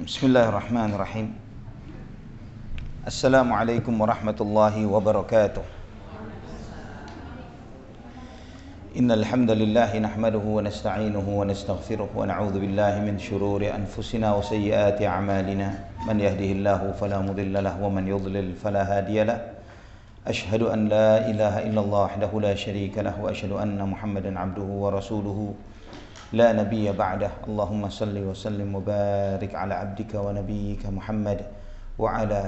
Bismillahirrahmanirrahim. Assalamualaikum warahmatullahi wabarakatuh. Innal hamdalillah nahmaduhu wa nasta'inuhu wa nastaghfiruh wa na'udzu billahi min shururi anfusina wa sayyiati a'malina. Man yahdihillahu fala mudilla lahu wa man yudlil fala hadiya lahu. Ashhadu an la ilaha illallah wahdahu la syarika lahu wa ashhadu anna Muhammadan 'abduhu wa rasuluhu. لا نبي بعده اللهم صل وسلم وبارك على عبدك ونبيك محمد وعلى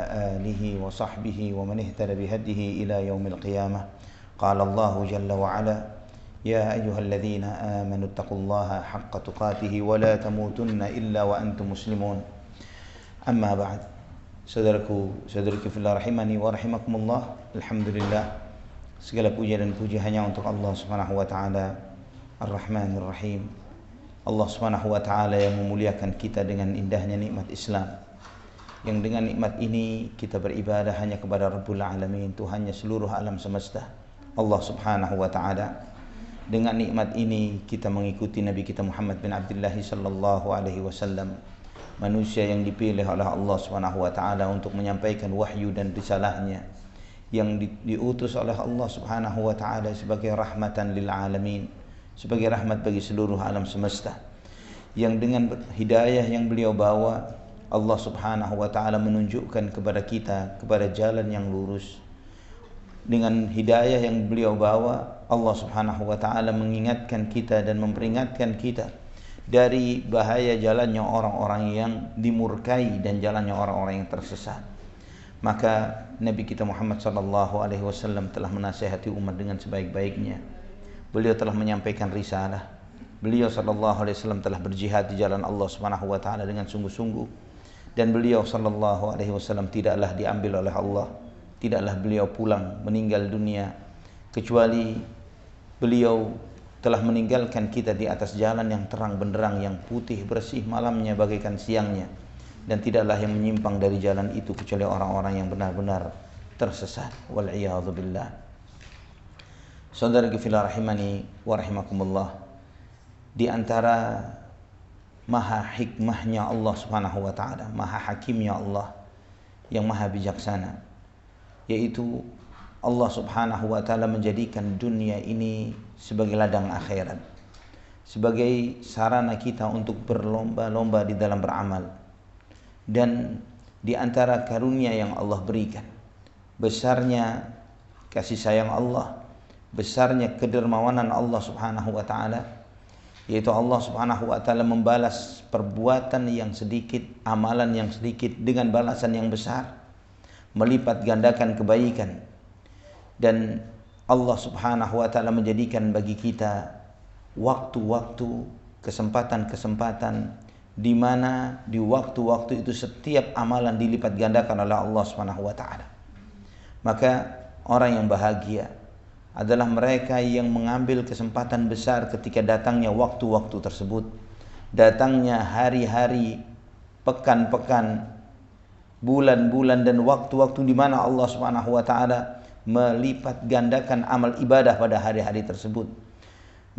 آله وصحبه ومن اهتدى بهديه إلى يوم القيامة قال الله جل وعلا يا أيها الذين آمنوا اتقوا الله حق تقاته ولا تموتن إلا وأنتم مسلمون أما بعد saudaraku fillah rahimani wa rahimakumullah. Alhamdulillah, segala puja dan puji hanya untuk Allah Subhanahu wa taala Ar-Rahmanir Rahim. Allah Subhanahu wa taala yang memuliakan kita dengan indahnya nikmat Islam, yang dengan nikmat ini kita beribadah hanya kepada Rabbul Alamin, Tuhannya seluruh alam semesta, Allah Subhanahu wa taala. Dengan nikmat ini kita mengikuti Nabi kita Muhammad bin Abdullah sallallahu alaihi wasallam, manusia yang dipilih oleh Allah Subhanahu wa taala untuk menyampaikan wahyu dan risalahnya, yang diutus oleh Allah Subhanahu wa taala sebagai rahmatan lil alamin, sebagai rahmat bagi seluruh alam semesta, yang dengan hidayah yang beliau bawa Allah Subhanahu wa taala menunjukkan kepada kita kepada jalan yang lurus. Dengan hidayah yang beliau bawa Allah Subhanahu wa taala mengingatkan kita dan memperingatkan kita dari bahaya jalannya orang-orang yang dimurkai dan jalannya orang-orang yang tersesat. Maka Nabi kita Muhammad sallallahu alaihi wasallam telah menasihati umat dengan sebaik-baiknya. Beliau telah menyampaikan risalah. Beliau sallallahu alaihi wasallam telah berjihad di jalan Allah Subhanahu wa taala dengan sungguh-sungguh, dan beliau sallallahu alaihi wasallam tidaklah diambil oleh Allah, tidaklah beliau pulang meninggal dunia kecuali beliau telah meninggalkan kita di atas jalan yang terang benderang, yang putih bersih malamnya bagaikan siangnya, dan tidaklah yang menyimpang dari jalan itu kecuali orang-orang yang benar-benar tersesat. Wal iyadzu billah. Saudara fillah rahimani wa rahimakumullah, di antara maha hikmahnya Allah Subhanahu wa taala, maha hakimnya Allah yang maha bijaksana, yaitu Allah Subhanahu wa taala menjadikan dunia ini sebagai ladang akhirat, sebagai sarana kita untuk berlomba-lomba di dalam beramal. Dan di antara karunia yang Allah berikan, besarnya kasih sayang Allah, besarnya kedermawanan Allah Subhanahu wa taala, yaitu Allah Subhanahu wa taala membalas perbuatan yang sedikit, amalan yang sedikit dengan balasan yang besar, melipat gandakan kebaikan. Dan Allah Subhanahu wa taala menjadikan bagi kita waktu-waktu, kesempatan-kesempatan di mana di waktu-waktu itu setiap amalan dilipat gandakan oleh Allah Subhanahu wa taala. Maka orang yang bahagia adalah mereka yang mengambil kesempatan besar ketika datangnya waktu-waktu tersebut, datangnya hari-hari, pekan-pekan, bulan-bulan, dan waktu-waktu di mana Allah Subhanahu wa taala melipat gandakan amal ibadah pada hari-hari tersebut.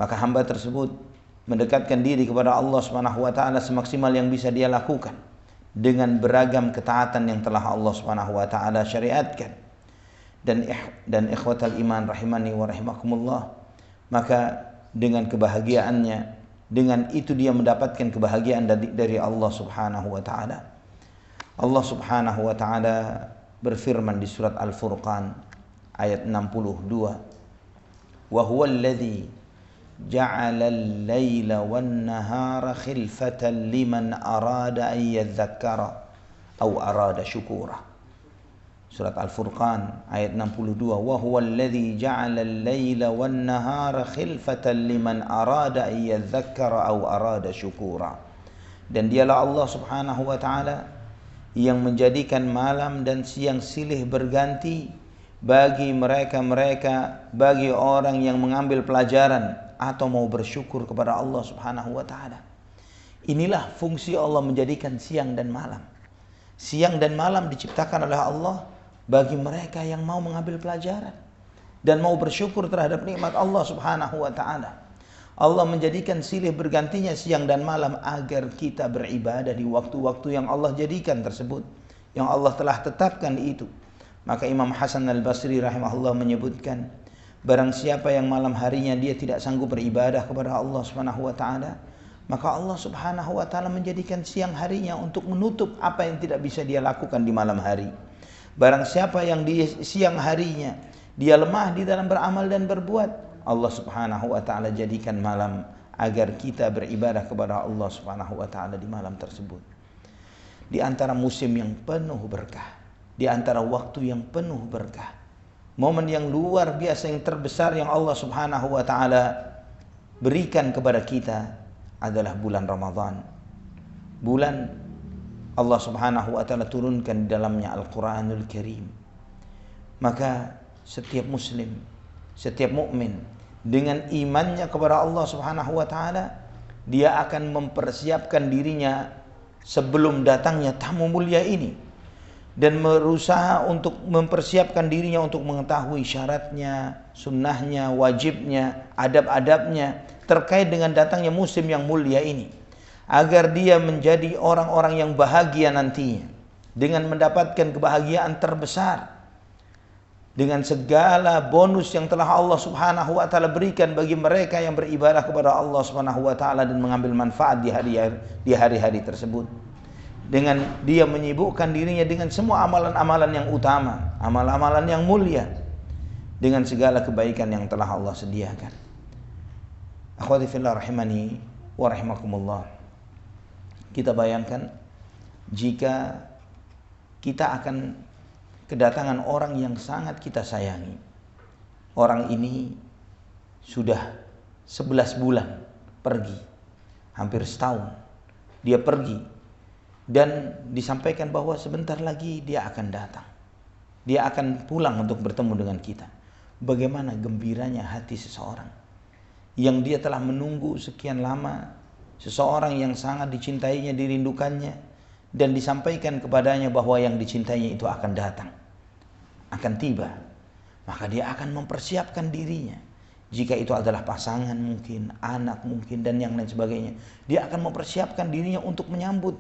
Maka hamba tersebut mendekatkan diri kepada Allah Subhanahu wa taala semaksimal yang bisa dia lakukan dengan beragam ketaatan yang telah Allah Subhanahu wa taala syariatkan. Dan ikhwatal iman rahimani wa rahimakumullah, maka dengan kebahagiaannya, dengan itu dia mendapatkan kebahagiaan dari Allah Subhanahu wa taala. Allah Subhanahu wa taala berfirman di surat Al-Furqan ayat 62, wa huwa alladzi ja'ala al-laila wan-nahara khilfatan liman arada an yadhakkara aw arada syukura. Surat Al-Furqan ayat 62, wa huwa alladzi ja'ala al-laila wan-nahara khilfatan liman arada an yadhakkara aw arada syukura. Dan dialah Allah Subhanahu wa taala yang menjadikan malam dan siang silih berganti bagi bagi orang yang mengambil pelajaran atau mau bersyukur kepada Allah Subhanahu wa taala. Inilah fungsi Allah menjadikan siang dan malam. Siang dan malam diciptakan oleh Allah bagi mereka yang mau mengambil pelajaran dan mau bersyukur terhadap nikmat Allah Subhanahu wa taala. Allah menjadikan silih bergantinya siang dan malam agar kita beribadah di waktu-waktu yang Allah jadikan tersebut, yang Allah telah tetapkan itu. Maka Imam Hasan al-Basri rahimahullah menyebutkan, barang siapa yang malam harinya dia tidak sanggup beribadah kepada Allah Subhanahu wa taala, maka Allah Subhanahu wa taala menjadikan siang harinya untuk menutup apa yang tidak bisa dia lakukan di malam hari. Barang siapa yang di siang harinya dia lemah di dalam beramal dan berbuat, Allah Subhanahu wa taala jadikan malam agar kita beribadah kepada Allah Subhanahu wa taala di malam tersebut. Di antara musim yang penuh berkah, di antara waktu yang penuh berkah, momen yang luar biasa yang terbesar yang Allah Subhanahu wa taala berikan kepada kita adalah bulan Ramadan. Bulan Allah Subhanahu wa taala turunkan di dalamnya Al-Qur'anul Karim. Maka setiap muslim, setiap mukmin dengan imannya kepada Allah Subhanahu wa taala, dia akan mempersiapkan dirinya sebelum datangnya tamu mulia ini dan berusaha untuk mempersiapkan dirinya untuk mengetahui syaratnya, sunnahnya, wajibnya, adab-adabnya terkait dengan datangnya musim yang mulia ini, agar dia menjadi orang-orang yang bahagia nantinya dengan mendapatkan kebahagiaan terbesar dengan segala bonus yang telah Allah Subhanahu wa taala berikan bagi mereka yang beribadah kepada Allah Subhanahu wa taala dan mengambil manfaat di hari-hari tersebut. Dengan dia menyibukkan dirinya dengan semua amalan-amalan yang utama, amalan-amalan yang mulia, dengan segala kebaikan yang telah Allah sediakan. Akhwati fillah rahimani wa rahimakumullah. Kita bayangkan jika kita akan kedatangan orang yang sangat kita sayangi. Orang ini sudah 11 bulan pergi, hampir setahun dia pergi, dan disampaikan bahwa sebentar lagi dia akan datang, dia akan pulang untuk bertemu dengan kita. Bagaimana gembiranya hati seseorang yang dia telah menunggu sekian lama, seseorang yang sangat dicintainya, dirindukannya, dan disampaikan kepadanya bahwa yang dicintainya itu akan datang, akan tiba. Maka dia akan mempersiapkan dirinya. Jika itu adalah pasangan mungkin, anak mungkin, dan yang lain sebagainya, dia akan mempersiapkan dirinya untuk menyambut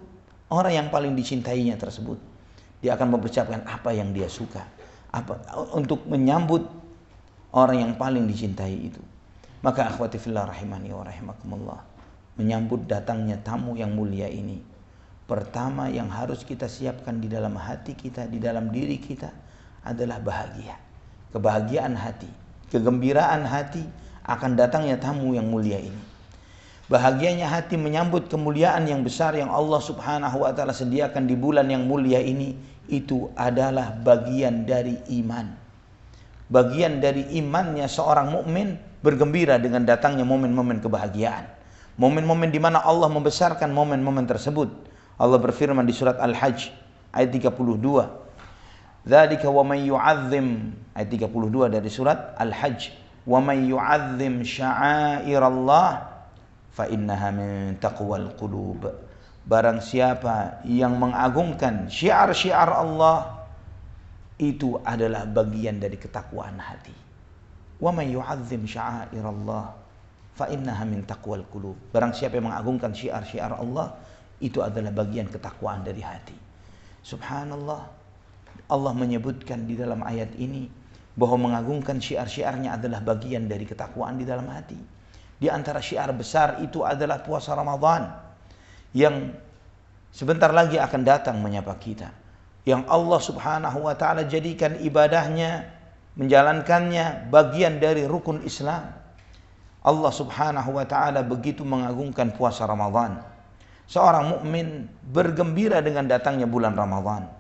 orang yang paling dicintainya tersebut. Dia akan mempersiapkan apa yang dia suka, untuk menyambut orang yang paling dicintai itu. Maka akhwati fillah rahimani wa rahimakumullah, menyambut datangnya tamu yang mulia ini, pertama yang harus kita siapkan di dalam hati kita, di dalam diri kita adalah bahagia. Kebahagiaan hati, kegembiraan hati akan datangnya tamu yang mulia ini. Bahagianya hati menyambut kemuliaan yang besar yang Allah Subhanahu wa taala sediakan di bulan yang mulia ini, itu adalah bagian dari iman. Bagian dari imannya seorang mukmin bergembira dengan datangnya momen-momen kebahagiaan. Momen-momen di mana Allah membesarkan momen-momen tersebut. Allah berfirman di surat Al-Hajj ayat 32. Dzalika wa may yu'azzim, ayat 32 dari surat Al-Hajj, wa may yu'azzim sya'airallah fa innaha min taqwal qulub. Barang siapa yang mengagungkan syiar-syiar Allah, itu adalah bagian dari ketakwaan hati. Wa may yu'azzim sya'airallah fa innaha min taqwal qulub. Barang siapa yang mengagungkan syiar-syiar Allah, itu adalah bagian ketakwaan dari hati. Subhanallah, Allah menyebutkan di dalam ayat ini bahwa mengagungkan syiar-syiarnya adalah bagian dari ketakwaan di dalam hati. Di antara syiar besar itu adalah puasa Ramadan yang sebentar lagi akan datang menyapa kita, yang Allah Subhanahu wa taala jadikan ibadahnya, menjalankannya bagian dari rukun Islam. Allah Subhanahu wa taala begitu mengagungkan puasa Ramadan. Seorang mukmin bergembira dengan datangnya bulan Ramadan.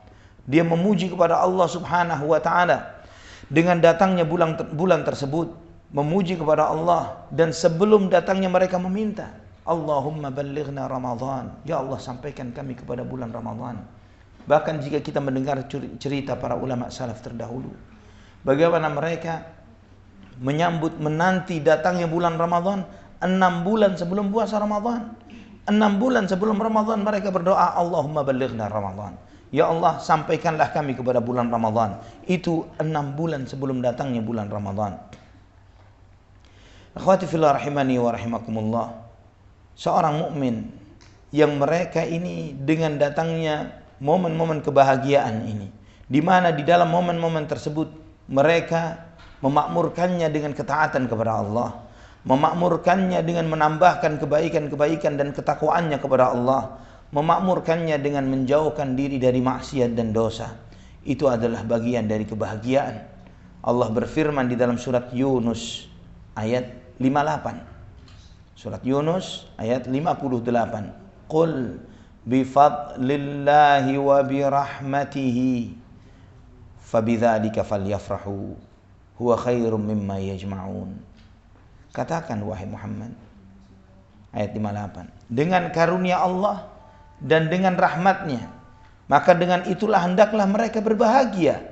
Dia memuji kepada Allah Subhanahu wa taala dengan datangnya bulan tersebut, memuji kepada Allah, dan sebelum datangnya mereka meminta, Allahumma ballighna Ramadan, ya Allah sampaikan kami kepada bulan Ramadan. Bahkan jika kita mendengar cerita para ulama salaf terdahulu, bagaimana mereka menyambut, menanti datangnya bulan Ramadan 6 bulan sebelum puasa Ramadan. 6 bulan sebelum Ramadan mereka berdoa, Allahumma ballighna Ramadan, ya Allah sampaikanlah kami kepada bulan Ramadan. Itu 6 bulan sebelum datangnya bulan Ramadan. Akhwati fillah rahimani wa rahimakumullah. Seorang mukmin yang mereka ini dengan datangnya momen-momen kebahagiaan ini, di mana di dalam momen-momen tersebut mereka memakmurkannya dengan ketaatan kepada Allah, memakmurkannya dengan menambahkan kebaikan-kebaikan dan ketakwaannya kepada Allah, memakmurkannya dengan menjauhkan diri dari maksiat dan dosa. Itu adalah bagian dari kebahagiaan. Allah berfirman di dalam surat Yunus ayat 58. Surat Yunus ayat 58. Qul bifadlillahi wa birahmatihi fabidzalika falyafrahu huwa khairum mimma yajma'un. Katakan wahai Muhammad, ayat 58, dengan karunia Allah dan dengan rahmatnya, maka dengan itulah hendaklah mereka berbahagia.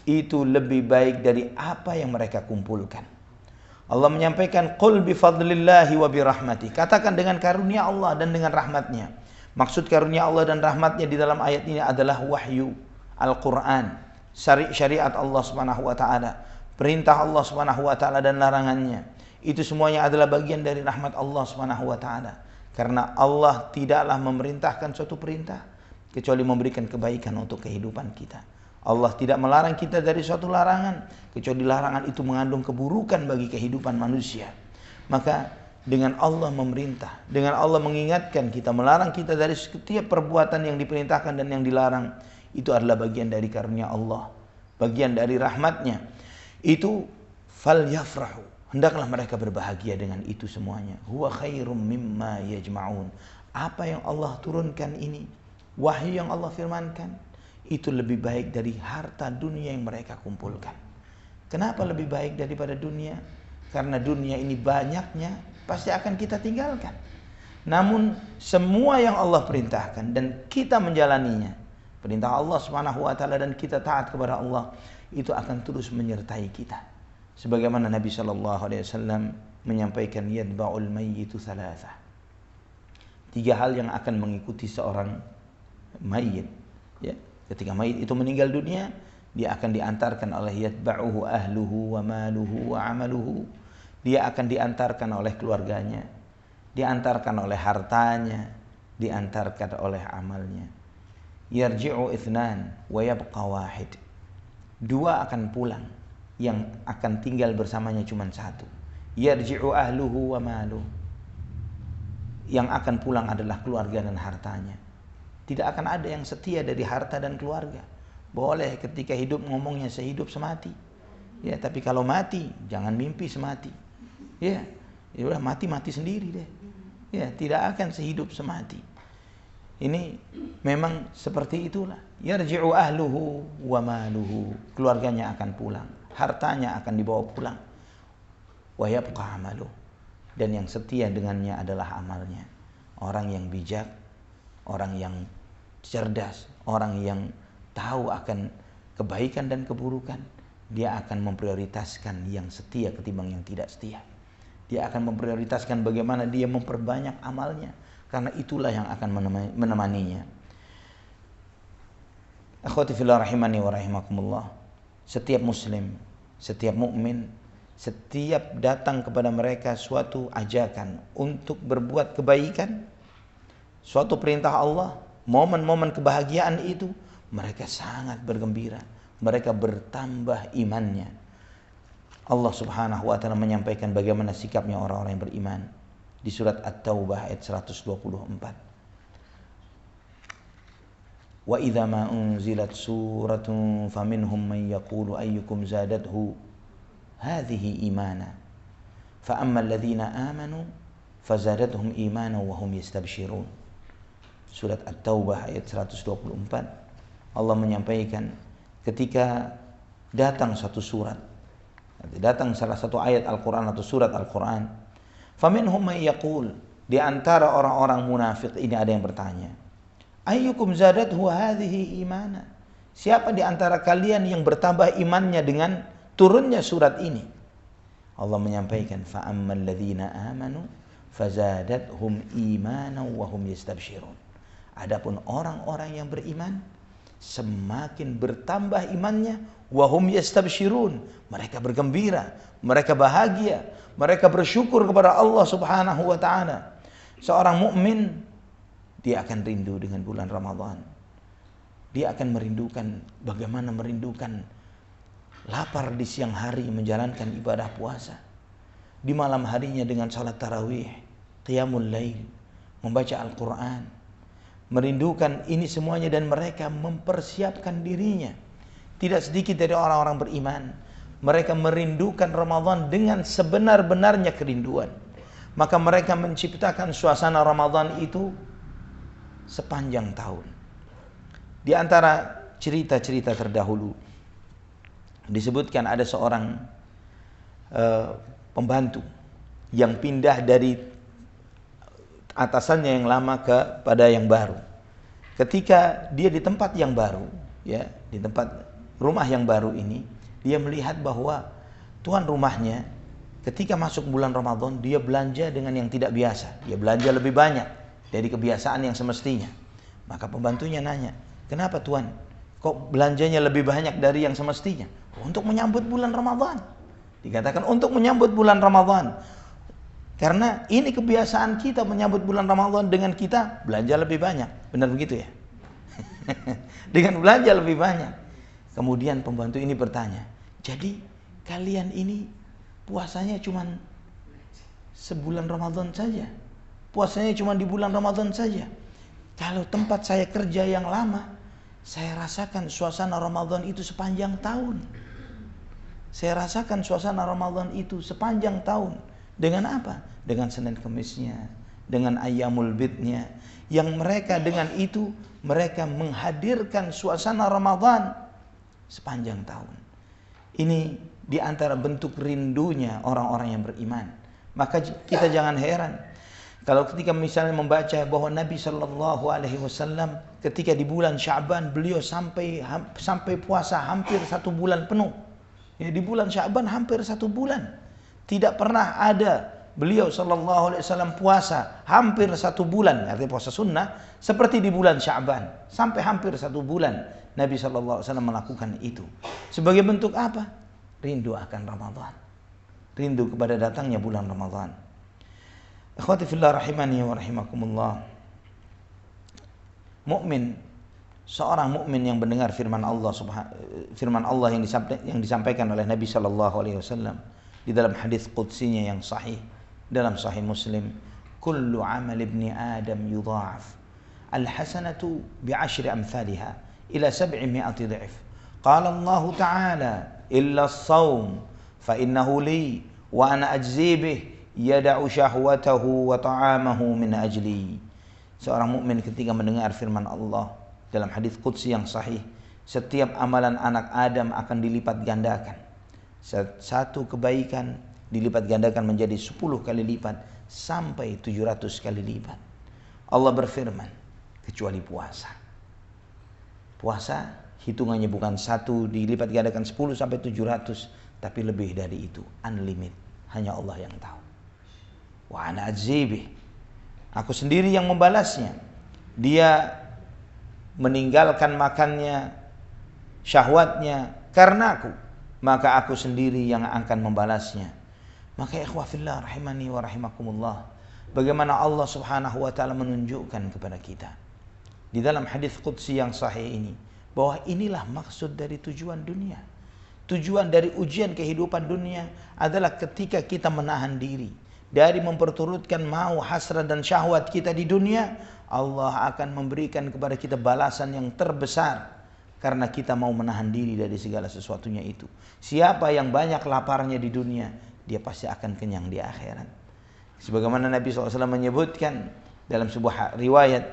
Itu lebih baik dari apa yang mereka kumpulkan. Allah menyampaikan qul bifadlillahi wa birahmati. Katakan dengan karunia Allah dan dengan rahmatnya. Maksud karunia Allah dan rahmatnya di dalam ayat ini adalah wahyu, Al-Quran, syariat Allah subhanahu wa ta'ala, perintah Allah subhanahu wa ta'ala dan larangannya. Itu semuanya adalah bagian dari rahmat Allah subhanahu wa ta'ala. Karena Allah tidaklah memerintahkan suatu perintah kecuali memberikan kebaikan untuk kehidupan kita. Allah tidak melarang kita dari suatu larangan kecuali larangan itu mengandung keburukan bagi kehidupan manusia. Maka dengan Allah memerintah, dengan Allah mengingatkan kita, melarang kita dari setiap perbuatan yang diperintahkan dan yang dilarang, itu adalah bagian dari karunia Allah, bagian dari rahmatnya. Itu falyafrahu, hendaklah mereka berbahagia dengan itu semuanya. Huwa khairum mimma yajma'un. Apa yang Allah turunkan ini, wahyu yang Allah firmankan, itu lebih baik dari harta dunia yang mereka kumpulkan. Kenapa lebih baik daripada dunia? Karena dunia ini banyaknya pasti akan kita tinggalkan. Namun semua yang Allah perintahkan dan kita menjalaninya, perintah Allah Subhanahu wa taala dan kita taat kepada Allah, itu akan terus menyertai kita. Sebagaimana Nabi sallallahu alaihi wasallam menyampaikan yadba'ul mayyitu thalatha. 3 hal yang akan mengikuti seorang mayit, ya. Ketika mayit itu meninggal dunia, dia akan diantarkan oleh yatba'uhu ahluhu wa maluhu wa amaluhu. Dia akan diantarkan oleh keluarganya, diantarkan oleh hartanya, diantarkan oleh amalnya. Yarji'u ithnan wa yabqa wahid. 2 akan pulang, yang akan tinggal bersamanya cuma 1. Yarji'u ahluhu wa maluhu. Yang akan pulang adalah keluarga dan hartanya. Tidak akan ada yang setia dari harta dan keluarga. Boleh ketika hidup ngomongnya sehidup semati. Ya, tapi kalau mati jangan mimpi semati. Ya, ya udah mati sendiri deh. Ya, tidak akan sehidup semati. Ini memang seperti itulah. Yarji'u ahluhu wa maluhu. Keluarganya akan pulang, hartanya akan dibawa pulang. Wa yabqa amaluhu. Dan yang setia dengannya adalah amalnya. Orang yang bijak, orang yang cerdas, orang yang tahu akan kebaikan dan keburukan, dia akan memprioritaskan yang setia ketimbang yang tidak setia. Dia akan memprioritaskan bagaimana dia memperbanyak amalnya, karena itulah yang akan menemaninya. Akhwati fillah rahimani wa rahimakumullah. Setiap muslim, setiap mukmin, setiap datang kepada mereka suatu ajakan untuk berbuat kebaikan, suatu perintah Allah, momen-momen kebahagiaan itu, mereka sangat bergembira, mereka bertambah imannya. Allah Subhanahu wa taala menyampaikan bagaimana sikapnya orang-orang yang beriman di surat At-Taubah ayat 124. Wa idza ma unzilat suratun faminhum man yaqulu ayyukum zadathu hadhihi imana fa ammal ladzina amanu fazadathum imana wa hum yastabshirun. Surat At-Taubah ayat 124. Allah menyampaikan ketika datang satu surat, datang salah satu ayat Al-Quran atau surat Al-Quran, faminhum man yaqul, di antara orang-orang munafik ini ada yang bertanya, ayyukum zadathu hadhihi imana, siapa di antara kalian yang bertambah imannya dengan turunnya surat ini? Allah menyampaikan, fa ammal ladzina amanu fazadathum imanan wa hum yastabshirun. Adapun orang-orang yang beriman, semakin bertambah imannya, wahum yastabshirun, mereka bergembira, mereka bahagia, Mereka bersyukur kepada Allah Subhanahu wa taala. Seorang mukmin dia akan rindu dengan bulan Ramadan. Dia akan merindukan bagaimana merindukan lapar di siang hari menjalankan ibadah puasa. Di malam harinya dengan salat tarawih, qiyamul lail, membaca Al-Quran. Merindukan ini semuanya dan mereka mempersiapkan dirinya. Tidak sedikit dari orang-orang beriman, mereka merindukan Ramadan dengan sebenar-benarnya kerinduan. Maka mereka menciptakan suasana Ramadan itu sepanjang tahun. Di antara cerita-cerita terdahulu disebutkan ada seorang pembantu yang pindah dari atasannya yang lama kepada yang baru. Ketika dia di tempat yang baru, ya, di tempat rumah yang baru ini, dia melihat bahwa tuan rumahnya ketika masuk bulan Ramadan dia belanja dengan yang tidak biasa. Dia belanja lebih banyak dari kebiasaan yang semestinya. Maka pembantunya nanya, "Kenapa tuan? Kok belanjanya lebih banyak dari yang semestinya?" "Untuk menyambut bulan Ramadan." Dikatakan untuk menyambut bulan Ramadan. Karena ini kebiasaan kita menyambut bulan Ramadan dengan kita belanja lebih banyak. Benar begitu ya? Dengan belanja lebih banyak. Kemudian pembantu ini bertanya, "Jadi kalian ini puasanya cuma sebulan Ramadan saja? Puasanya cuma di bulan Ramadan saja? Kalau tempat saya kerja yang lama, saya rasakan suasana Ramadan itu sepanjang tahun. Saya rasakan suasana Ramadan itu sepanjang tahun. Dengan apa? Dengan Senin Kemisnya, dengan Ayyamul Bidnya. Yang mereka dengan itu, mereka menghadirkan suasana Ramadan sepanjang tahun. Ini di antara bentuk rindunya orang-orang yang beriman. Maka kita jangan heran kalau ketika misalnya membaca bahwa Nabi Shallallahu Alaihi Wasallam ketika di bulan Sya'ban beliau sampai puasa hampir 1 bulan penuh. Ya, di bulan Sya'ban hampir 1 bulan. Tidak pernah ada beliau Shallallahu Alaihi Wasallam puasa hampir 1 bulan, artinya puasa sunnah seperti di bulan Sya'ban sampai hampir 1 bulan. Nabi Shallallahu Alaihi Wasallam melakukan itu sebagai bentuk apa? Rindu akan Ramadan, rindu kepada datangnya bulan Ramadan. Akhwati fillah rahimani wa rahimakumullah. Mukmin, seorang mukmin yang mendengar firman Allah yang disampaikan oleh Nabi Shallallahu Alaihi Wasallam di dalam hadis qudsinya yang sahih dalam Sahih Muslim, kullu amal ibni Adam yudha'af al-hasanatu bi'ashri amthaliha ila 700 dha'if. Qala Allah Ta'ala illa as-sawm fa innahu li wa ana ajzi bih yada'u syahwatahu wa ta'amahu min ajli. Seorang mukmin ketika mendengar firman Allah dalam hadis qudsi yang sahih, setiap amalan anak Adam akan dilipat gandakan. Satu kebaikan dilipat gandakan menjadi 10 kali lipat sampai 700 kali lipat. Allah berfirman, kecuali puasa. Puasa hitungannya bukan 1 dilipat gandakan 10 sampai 700, tapi lebih dari itu, unlimited. Hanya Allah yang tahu. Wa ana ajzibih. Aku sendiri yang membalasnya. Dia meninggalkan makannya, syahwatnya karena aku, maka aku sendiri yang akan membalasnya. Maka ikhwah fillah rahimani wa rahimakumullah, bagaimana Allah Subhanahu wa taala menunjukkan kepada kita di dalam hadis qudsi yang sahih ini bahwa inilah maksud dari tujuan dunia. Tujuan dari ujian kehidupan dunia adalah ketika kita menahan diri dari memperturutkan mau, hasrat dan syahwat kita di dunia, Allah akan memberikan kepada kita balasan yang terbesar karena kita mau menahan diri dari segala sesuatunya itu. Siapa yang banyak laparnya di dunia, dia pasti akan kenyang di akhirat. Sebagaimana Nabi SAW menyebutkan dalam sebuah riwayat,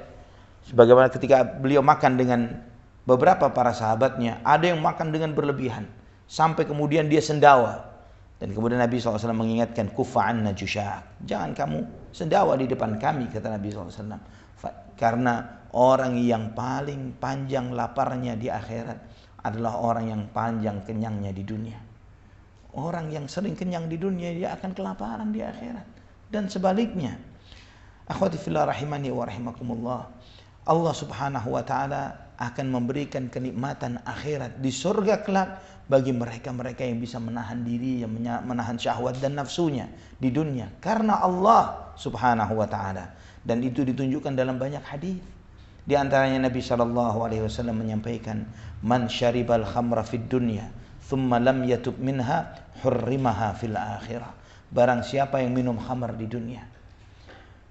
sebagaimana ketika beliau makan dengan beberapa para sahabatnya, ada yang makan dengan berlebihan sampai kemudian dia sendawa. Dan kemudian Nabi SAW mengingatkan, kufa'anna jusyak, jangan kamu sendawa di depan kami, kata Nabi SAW. Karena orang yang paling panjang laparnya di akhirat adalah orang yang panjang kenyangnya di dunia. Orang yang sering kenyang di dunia, dia akan kelaparan di akhirat. Dan sebaliknya, akhwati fillah rahimani wa rahimakumullah, Allah Subhanahu wa taala akan memberikan kenikmatan akhirat di surga kelak bagi mereka-mereka yang bisa menahan diri, yang menahan syahwat dan nafsunya di dunia karena Allah Subhanahu wa taala. Dan itu ditunjukkan dalam banyak hadis. Di antaranya Nabi SAW menyampaikan, "Man syaribal khamra fid dunya, thumma lam yatub minha, hurrimaha fil akhirah." Barang siapa yang minum khamar di dunia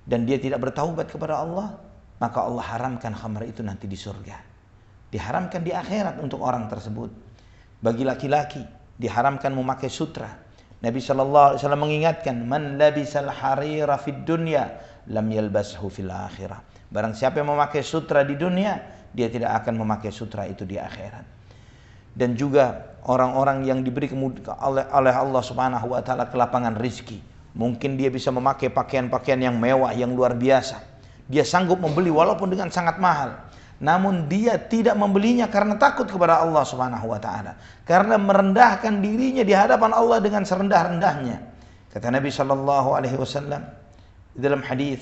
dan dia tidak bertaubat kepada Allah, maka Allah haramkan khamar itu nanti di surga. Diharamkan di akhirat untuk orang tersebut. Bagi laki-laki diharamkan memakai sutra. Nabi SAW mengingatkan, "Man labisal harira fid dunya, lam yalbashu fil akhirah." Barang siapa yang memakai sutra di dunia, dia tidak akan memakai sutra itu di akhirat. Dan juga orang-orang yang diberi oleh Allah Subhanahu wa taala kelapangan rizki. Mungkin dia bisa memakai pakaian-pakaian yang mewah, yang luar biasa. Dia sanggup membeli walaupun dengan sangat mahal. Namun dia tidak membelinya karena takut kepada Allah Subhanahu wa taala. Karena merendahkan dirinya di hadapan Allah dengan serendah-rendahnya. Kata Nabi SAW dalam hadis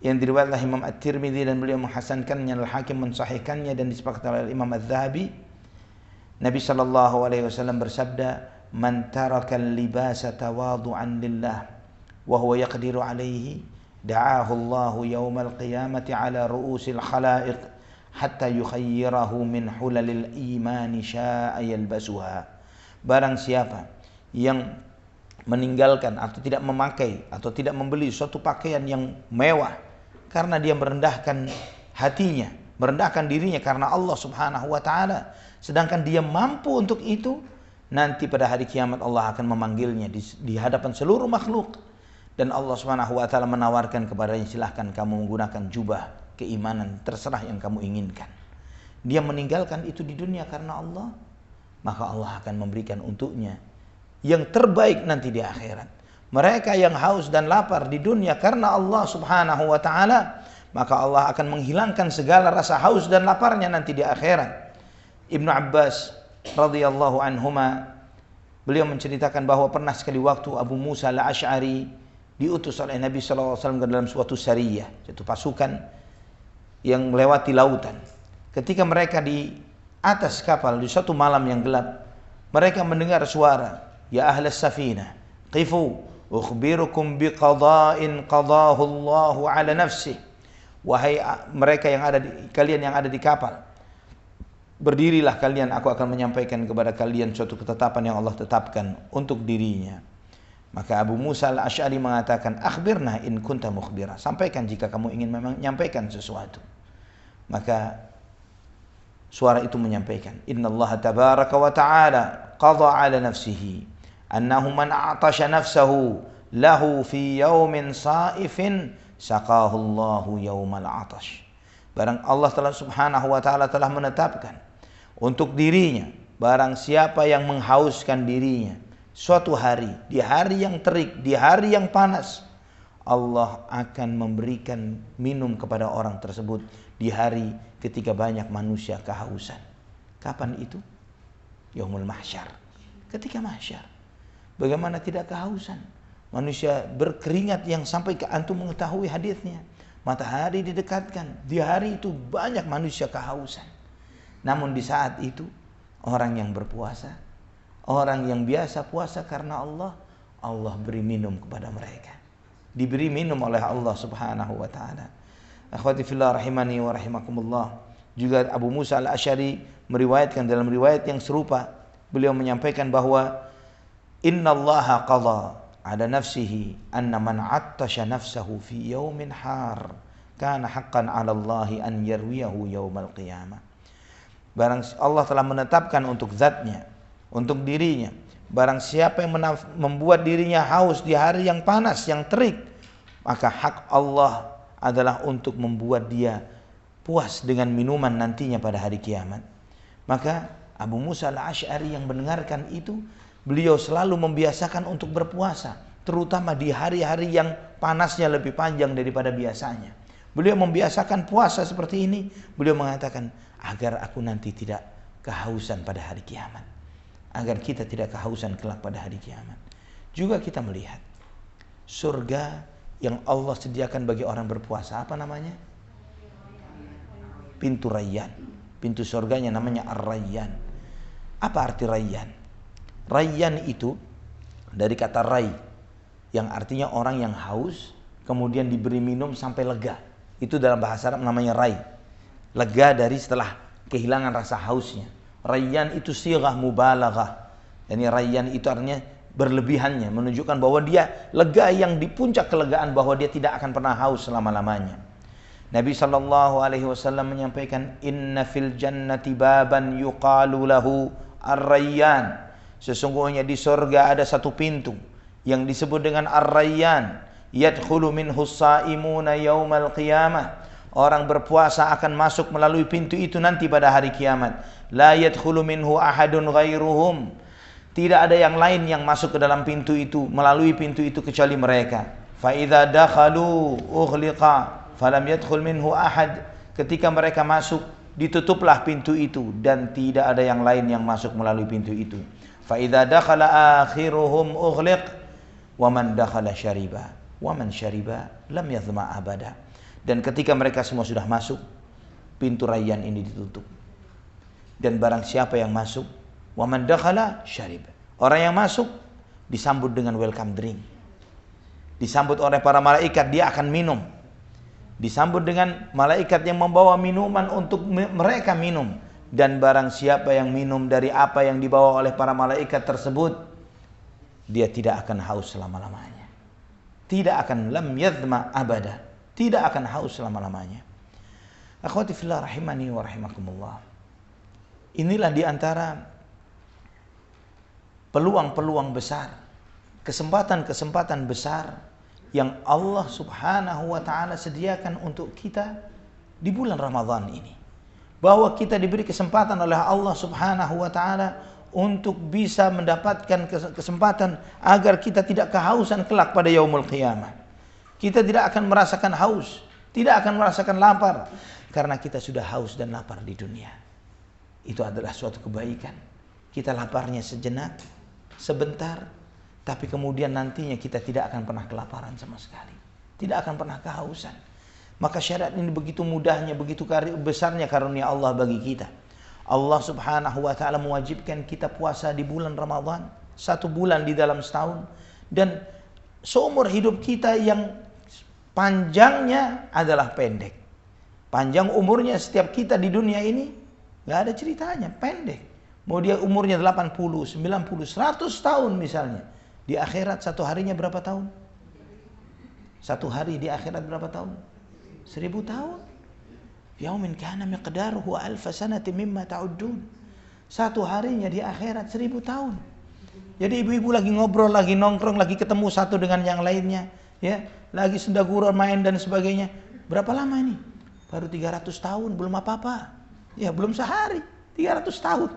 yang diriwayatkan Imam At-Tirmidzi dan beliau menghasankannya, Al-Hakim mensahihkannya dan disepakati oleh Imam Az-Zahabi. Nabi SAW bersabda, "Man taraka al-libasa tawadu'an lillah wa huwa yaqdiru alaihi, da'ahu Allahu yawmal qiyamati ala ru'usil khalaiq hatta yukhayyirahu min hulalil imani sya'a yalbasuha." Barang siapa yang meninggalkan atau tidak memakai atau tidak membeli suatu pakaian yang mewah karena dia merendahkan hatinya, merendahkan dirinya karena Allah Subhanahu wa taala, sedangkan dia mampu untuk itu, nanti pada hari kiamat Allah akan memanggilnya di hadapan seluruh makhluk, dan Allah Subhanahu wa taala menawarkan kepadanya, "Silahkan kamu menggunakan jubah keimanan, terserah yang kamu inginkan." Dia meninggalkan itu di dunia karena Allah, maka Allah akan memberikan untuknya yang terbaik nanti di akhirat. Mereka yang haus dan lapar di dunia karena Allah Subhanahu wa taala, maka Allah akan menghilangkan segala rasa haus dan laparnya nanti di akhirat. Ibnu Abbas radhiyallahu anhuma, beliau menceritakan bahwa pernah sekali waktu Abu Musa al-Asy'ari diutus oleh Nabi SAW ke dalam suatu sariyah, yaitu pasukan yang melewati lautan. Ketika mereka di atas kapal di suatu malam yang gelap, mereka mendengar suara, "Ya ahlas safinah, qifu, ukhbirukum biqada'in qadahu Allahu ala nafsih." Wahai mereka yang ada kalian yang ada di kapal, berdirilah kalian, aku akan menyampaikan kepada kalian suatu ketetapan yang Allah tetapkan untuk dirinya. Maka Abu Musa al-Asy'ari mengatakan, "Akhbirna in kunta mukhbira." Sampaikan jika kamu ingin memang menyampaikan sesuatu. Maka suara itu menyampaikan, "Innallaha tabaraka wa ta'ala qada 'ala nafsihi annahu man a'tasha nafsahu lahu fi yaumin sa'ifin saqahu Allahu yaumal 'atash." Barang Allah telah Subhanahu wa taala telah menetapkan untuk dirinya, barang siapa yang menghauskan dirinya suatu hari, di hari yang terik, di hari yang panas, Allah akan memberikan minum kepada orang tersebut di hari ketika banyak manusia kehausan. Kapan itu? Yaumul mahsyar. Ketika mahsyar. Bagaimana tidak kehausan? Manusia berkeringat yang sampai ke antum mengetahui hadisnya. Matahari didekatkan. Di hari itu banyak manusia kehausan. Namun di saat itu orang yang berpuasa, orang yang biasa puasa karena Allah, Allah beri minum kepada mereka. Diberi minum oleh Allah Subhanahu wa taala. Akhwati fillah rahimani wa rahimakumullah. Juga Abu Musa al-Asy'ari meriwayatkan dalam riwayat yang serupa, beliau menyampaikan bahwa innallaha qadha ala nafsihi anna man 'attasha nafsahu fi yaumin har kana haqqan 'ala Allahi an yarwiyahu yaumal qiyamah. Barang Allah telah menetapkan untuk zatnya, untuk dirinya, barang siapa yang membuat dirinya haus di hari yang panas, yang terik, maka hak Allah adalah untuk membuat dia puas dengan minuman nantinya pada hari kiamat. Maka Abu Musa al-Asy'ari yang mendengarkan itu, beliau selalu membiasakan untuk berpuasa, terutama di hari-hari yang panasnya lebih panjang daripada biasanya. Beliau membiasakan puasa seperti ini. Beliau mengatakan, agar aku nanti tidak kehausan pada hari kiamat, agar kita tidak kehausan kelak pada hari kiamat. Juga kita melihat surga yang Allah sediakan bagi orang berpuasa, apa namanya? Pintu Rayyan. Pintu surganya namanya Ar-Rayyan. Apa arti Rayyan? Rayyan itu dari kata ray, yang artinya orang yang haus kemudian diberi minum sampai lega. Itu dalam bahasa Arab namanya ray. Lega dari setelah kehilangan rasa hausnya. Rayyan itu sighah mubalaghah. Yani Rayyan itu artinya berlebihannya, menunjukkan bahwa dia lega yang di puncak kelegaan, bahwa dia tidak akan pernah haus selama-lamanya. Nabi SAW menyampaikan, inna fil jannati baban yuqalu lahu Ar-Rayyan. Sesungguhnya di surga ada satu pintu yang disebut dengan Ar-Rayyan. Yadkhulu minhu as-saimuna yaumal qiyamah. Orang berpuasa akan masuk melalui pintu itu nanti pada hari kiamat. La yadkhulu minhu ahadun ghairuhum. Tidak ada yang lain yang masuk ke dalam pintu itu, melalui pintu itu kecuali mereka. Fa idza dakhalu ughliqa falam yadkhul minhu ahad. Ketika mereka masuk, ditutuplah pintu itu dan tidak ada yang lain yang masuk melalui pintu itu. Fa idza dakhala akhiruhum ughliq wa man dakhala syariba wa man syariba lam yadhma abada. Dan ketika mereka semua sudah masuk, pintu Rayyan ini ditutup. Dan barang siapa yang masuk, wa man dakhala syariba, orang yang masuk disambut dengan welcome drink. Disambut oleh para malaikat, dia akan minum. Disambut dengan malaikat yang membawa minuman untuk mereka minum. Dan barang siapa yang minum dari apa yang dibawa oleh para malaikat tersebut, dia tidak akan haus selama-lamanya. Tidak akan lam yadhma abada. Tidak akan haus selama-lamanya. Akhwati fillah rahimani wa rahimakumullah. Inilah diantara peluang-peluang besar, kesempatan-kesempatan besar yang Allah Subhanahu wa taala sediakan untuk kita di bulan Ramadan ini. Bahwa kita diberi kesempatan oleh Allah Subhanahu wa taala untuk bisa mendapatkan kesempatan agar kita tidak kehausan kelak pada yaumul qiyamah. Kita tidak akan merasakan haus, tidak akan merasakan lapar karena kita sudah haus dan lapar di dunia. Itu adalah suatu kebaikan. Kita laparnya sejenak, sebentar, tapi kemudian nantinya kita tidak akan pernah kelaparan sama sekali. Tidak akan pernah kehausan. Maka syariat ini begitu mudahnya, begitu besarnya karunia Allah bagi kita. Allah Subhanahu wa taala mewajibkan kita puasa di bulan Ramadan, 1 bulan di dalam setahun, dan seumur hidup kita yang panjangnya adalah pendek. Panjang umurnya setiap kita di dunia ini nggak ada ceritanya, pendek. Mau dia umurnya 80, 90, 100 tahun misalnya. Di akhirat satu harinya berapa tahun? Satu hari di akhirat berapa tahun? 1000 tahun. Yaumin kana miqdaruhu alfa sanati mimma ta'uddun. Satu harinya di akhirat 1000 tahun. Jadi ibu-ibu lagi ngobrol, lagi nongkrong, lagi ketemu satu dengan yang lainnya, ya, lagi sendagurau main dan sebagainya. Berapa lama ini? Baru 300 tahun, belum apa-apa. Ya, belum sehari, 300 tahun.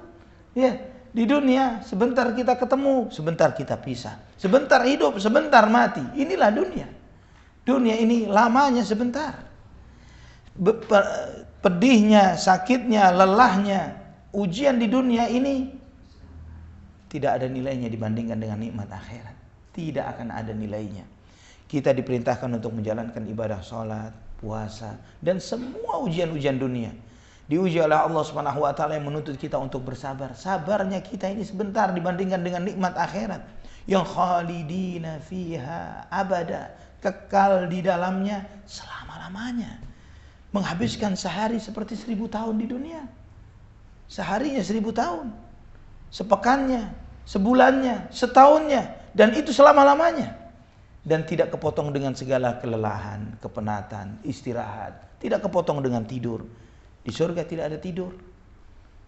Ya, di dunia sebentar kita ketemu, sebentar kita pisah. Sebentar hidup, sebentar mati. Inilah dunia. Dunia ini lamanya sebentar. Pedihnya, sakitnya, lelahnya, ujian di dunia ini tidak ada nilainya dibandingkan dengan nikmat akhirat. Tidak akan ada nilainya. Kita diperintahkan untuk menjalankan ibadah salat, puasa, dan semua ujian-ujian dunia. Diuji oleh Allah Subhanahu wa taala yang menuntut kita untuk bersabar. Sabarnya kita ini sebentar dibandingkan dengan nikmat akhirat yang khalidina fiha abada, kekal di dalamnya selama-lamanya. Menghabiskan sehari seperti 1000 tahun di dunia. Seharinya 1000 tahun. Sepekannya, sebulannya, setahunnya, dan itu selama-lamanya. Dan tidak kepotong dengan segala kelelahan, kepenatan, istirahat, tidak kepotong dengan tidur. Di surga tidak ada tidur.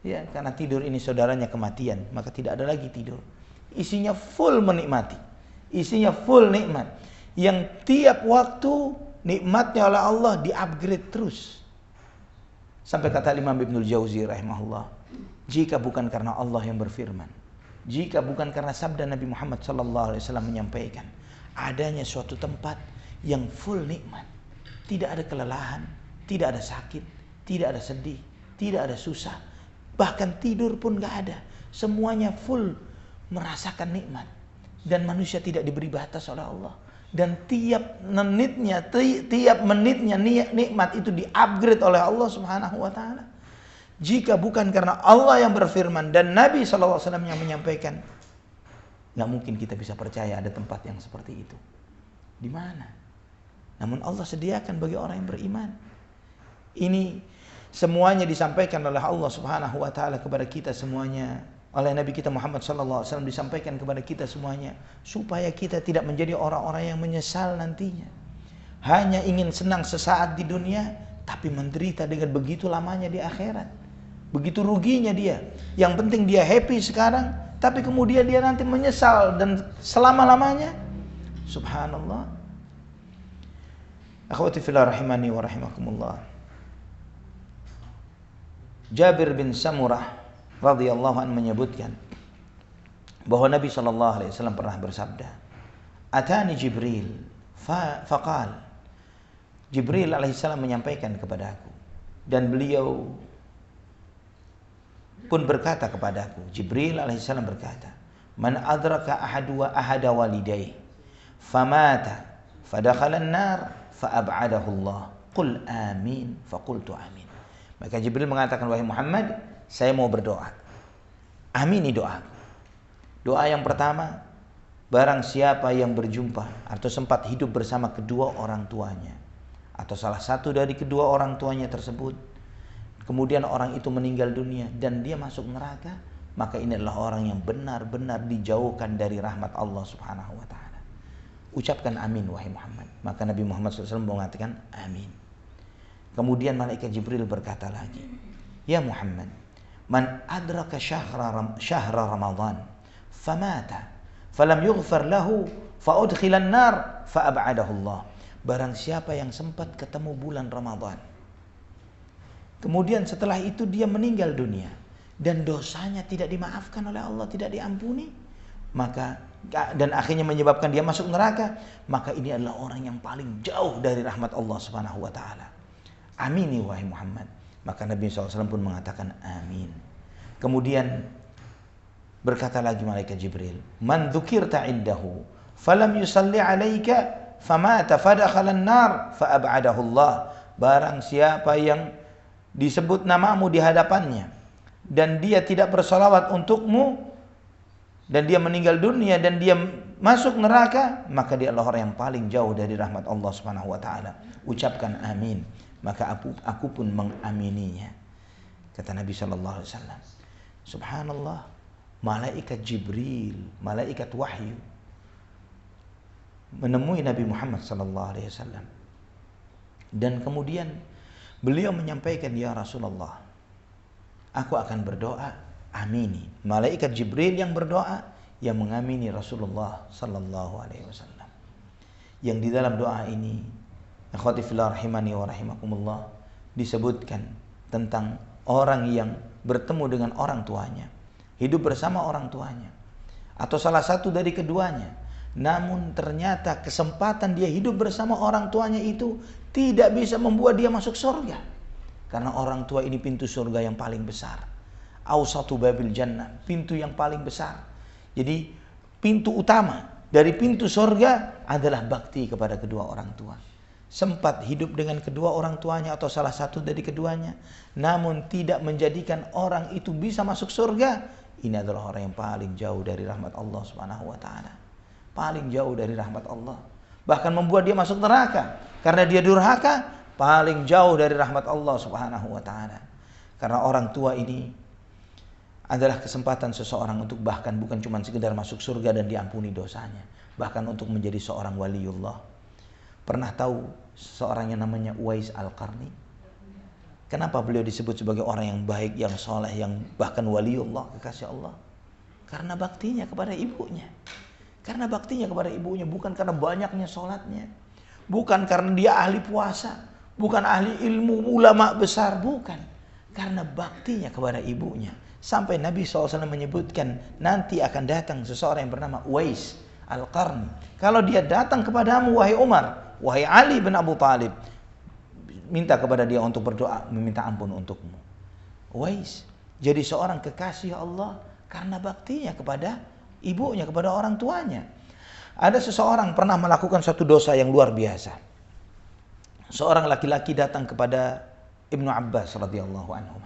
Ya, karena tidur ini saudaranya kematian, maka tidak ada lagi tidur. Isinya full menikmati. Isinya full nikmat. Yang tiap waktu nikmatnya oleh Allah di-upgrade terus. Sampai kata Imam Ibnul Jauzi rahimahullah, jika bukan karena Allah yang berfirman, jika bukan karena sabda Nabi Muhammad SAW menyampaikan, adanya suatu tempat yang full nikmat, tidak ada kelelahan, tidak ada sakit, tidak ada sedih, tidak ada susah, bahkan tidur pun gak ada, semuanya full merasakan nikmat, dan manusia tidak diberi batas oleh Allah. Dan tiap menitnya nikmat itu di-upgrade oleh Allah Subhanahu wa taala. Jika bukan karena Allah yang berfirman dan Nabi SAW yang menyampaikan, nggak mungkin kita bisa percaya ada tempat yang seperti itu. Di mana? Namun Allah sediakan bagi orang yang beriman. Ini semuanya disampaikan oleh Allah Subhanahu wa taala kepada kita semuanya. Oleh Nabi kita Muhammad SAW disampaikan kepada kita semuanya. Supaya kita tidak menjadi orang-orang yang menyesal nantinya. Hanya ingin senang sesaat di dunia, tapi menderita dengan begitu lamanya di akhirat. Begitu ruginya dia. Yang penting dia happy sekarang, tapi kemudian dia nanti menyesal dan selama-lamanya. Subhanallah. Akhwati fillah rahimani wa rahimakumullah. Jabir bin Samurah radhiyallahu anhu menyebutkan bahwa Nabi SAW pernah bersabda, Atani Jibril faqal. Jibril alaihissalam menyampaikan kepada aku, dan beliau pun berkata kepadaku, Jibril alaihissalam berkata, Man adraka ahada walidayhi famata fadakhala an-nar faab'adahu Allah. Qul amin. Faqultu amin. Maka Jibril mengatakan, wahai Muhammad, saya mau berdoa. Amini doa. Doa yang pertama, barang siapa yang berjumpa atau sempat hidup bersama kedua orang tuanya, atau salah satu dari kedua orang tuanya tersebut, kemudian orang itu meninggal dunia dan dia masuk neraka, maka ini adalah orang yang benar-benar dijauhkan dari rahmat Allah Subhanahu wa taala. Ucapkan amin wahai Muhammad. Maka Nabi Muhammad SAW mengatakan amin. Kemudian malaikat Jibril berkata lagi, Ya Muhammad, man adraka syahra Ramadan famata falam yughfar lahu faudkhilan nar faab'adahu Allah. Barang siapa yang sempat ketemu bulan Ramadan, kemudian setelah itu dia meninggal dunia dan dosanya tidak dimaafkan oleh Allah, tidak diampuni, maka dan akhirnya menyebabkan dia masuk neraka, maka ini adalah orang yang paling jauh dari rahmat Allah Subhanahu wa taala. Amini wahai Muhammad. Maka Nabi SAW pun mengatakan amin. Kemudian berkata lagi malaikat Jibril, Man dzukirta indahu falam yusalli alaika famata fadakhala an-nar faab'adahu Allah. Barang siapa yang disebut namamu di hadapannya dan dia tidak bersolawat untukmu dan dia meninggal dunia dan dia masuk neraka, maka dia adalah orang yang paling jauh dari rahmat Allah Subhanahu wa taala. Ucapkan amin. Maka aku pun mengamininya. Kata Nabi sallallahu alaihi wasallam. Subhanallah, malaikat Jibril, malaikat wahyu menemui Nabi Muhammad sallallahu alaihi wasallam. Dan kemudian beliau menyampaikan, ya Rasulullah, aku akan berdoa, amini. Malaikat Jibril yang berdoa, yang mengamini Rasulullah sallallahu alaihi wasallam. Yang di dalam doa ini, akhwati fillah rahimani wa rahimakumullah, disebutkan tentang orang yang bertemu dengan orang tuanya, hidup bersama orang tuanya, atau salah satu dari keduanya, namun ternyata kesempatan dia hidup bersama orang tuanya itu tidak bisa membuat dia masuk surga. Karena orang tua ini pintu surga yang paling besar. Awsatu babil jannah, pintu yang paling besar. Jadi pintu utama dari pintu surga adalah bakti kepada kedua orang tua. Sempat hidup dengan kedua orang tuanya atau salah satu dari keduanya, namun tidak menjadikan orang itu bisa masuk surga, ini adalah orang yang paling jauh dari rahmat Allah Subhanahu wa taala. Paling jauh dari rahmat Allah. Bahkan membuat dia masuk neraka karena dia durhaka, paling jauh dari rahmat Allah Subhanahu wa taala. Karena orang tua ini adalah kesempatan seseorang untuk bahkan bukan cuma sekedar masuk surga dan diampuni dosanya, bahkan untuk menjadi seorang waliullah. Pernah tahu seorang yang namanya Uwais Al-Qarni? Kenapa beliau disebut sebagai orang yang baik, yang soleh, yang bahkan waliullah, kekasih Allah? Karena baktinya kepada ibunya. Karena baktinya kepada ibunya, bukan karena banyaknya sholatnya, bukan karena dia ahli puasa, bukan ahli ilmu, ulama besar, bukan. Karena baktinya kepada ibunya. Sampai Nabi SAW menyebutkan, nanti akan datang seseorang yang bernama Uwais Al-Qarni. Kalau dia datang kepadamu, wahai Umar, wahai Ali bin Abu Talib, minta kepada dia untuk berdoa, meminta ampun untukmu. Uwais jadi seorang kekasih Allah karena baktinya kepada ibunya, kepada orang tuanya. Ada seseorang pernah melakukan satu dosa yang luar biasa. Seorang laki-laki datang kepada Ibnu Abbas radhiyallahu anhu.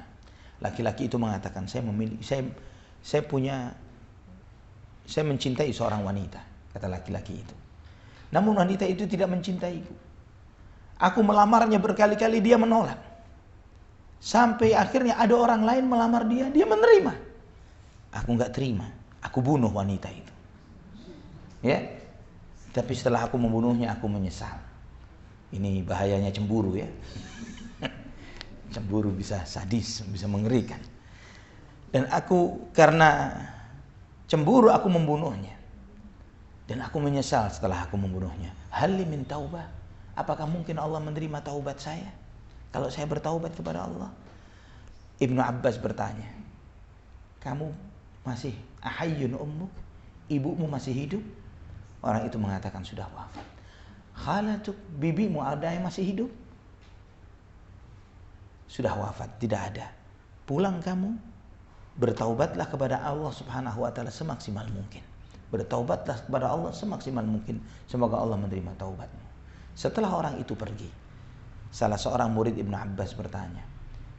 Laki-laki itu mengatakan, saya mencintai seorang wanita, kata laki-laki itu. Namun wanita itu tidak mencintaiku. Aku melamarnya berkali-kali, dia menolak. Sampai akhirnya ada orang lain melamar dia, dia menerima. Aku nggak terima, aku bunuh wanita itu. Ya, tapi setelah aku membunuhnya, aku menyesal. Ini bahayanya cemburu ya. Cemburu bisa sadis, bisa mengerikan. Dan aku karena cemburu aku membunuhnya. Dan aku menyesal setelah aku membunuhnya. Hal min taubah? Apakah mungkin Allah menerima taubat saya? Kalau saya bertaubat kepada Allah? Ibnu Abbas bertanya, kamu masih ahayyun ummuk? Ibumu masih hidup? Orang itu mengatakan sudah wafat. Khalatuk, bibimu ada yang masih hidup? Sudah wafat, tidak ada. Pulang kamu, bertaubatlah kepada Allah Subhanahu wa taala semaksimal mungkin. Bertaubatlah kepada Allah semaksimal mungkin. Semoga Allah menerima taubatmu. Setelah orang itu pergi, salah seorang murid Ibnu Abbas bertanya,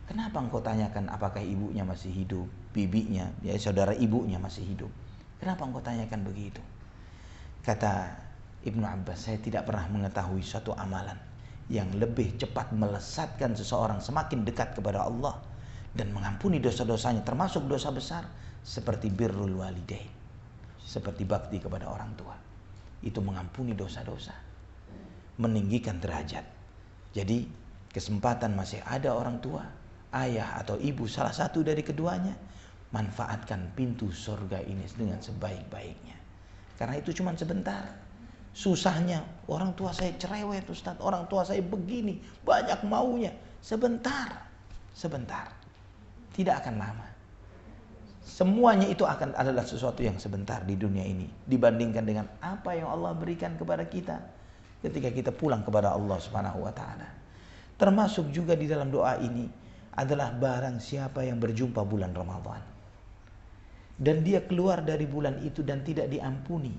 kenapa engkau tanyakan apakah ibunya masih hidup, bibinya, ya saudara ibunya masih hidup? Kenapa engkau tanyakan begitu? Kata Ibnu Abbas, saya tidak pernah mengetahui suatu amalan yang lebih cepat melesatkan seseorang semakin dekat kepada Allah dan mengampuni dosa-dosanya, termasuk dosa besar, seperti birrul walidain, seperti bakti kepada orang tua. Itu mengampuni dosa-dosa, meninggikan derajat. Jadi kesempatan masih ada orang tua, ayah atau ibu, salah satu dari keduanya, manfaatkan pintu surga ini dengan sebaik-baiknya. Karena itu cuma sebentar. Susahnya, orang tua saya cerewet Ustaz, orang tua saya begini, banyak maunya. Sebentar, tidak akan lama. Semuanya itu adalah sesuatu yang sebentar di dunia ini, dibandingkan dengan apa yang Allah berikan kepada kita ketika kita pulang kepada Allah Subhanahu wa taala. Termasuk juga di dalam doa ini adalah barang siapa yang berjumpa bulan Ramadan dan dia keluar dari bulan itu dan tidak diampuni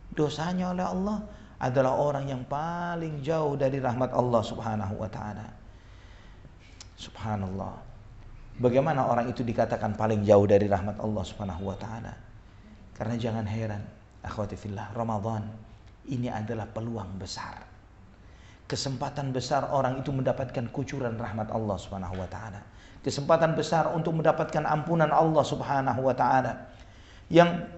dosanya oleh Allah, adalah orang yang paling jauh dari rahmat Allah Subhanahu wa taala. Subhanallah. Bagaimana orang itu dikatakan paling jauh dari rahmat Allah Subhanahu wa taala? Karena jangan heran, akhwati fillah, Ramadan ini adalah peluang besar. Kesempatan besar orang itu mendapatkan kucuran rahmat Allah Subhanahu wa taala. Kesempatan besar untuk mendapatkan ampunan Allah Subhanahu wa taala. Yang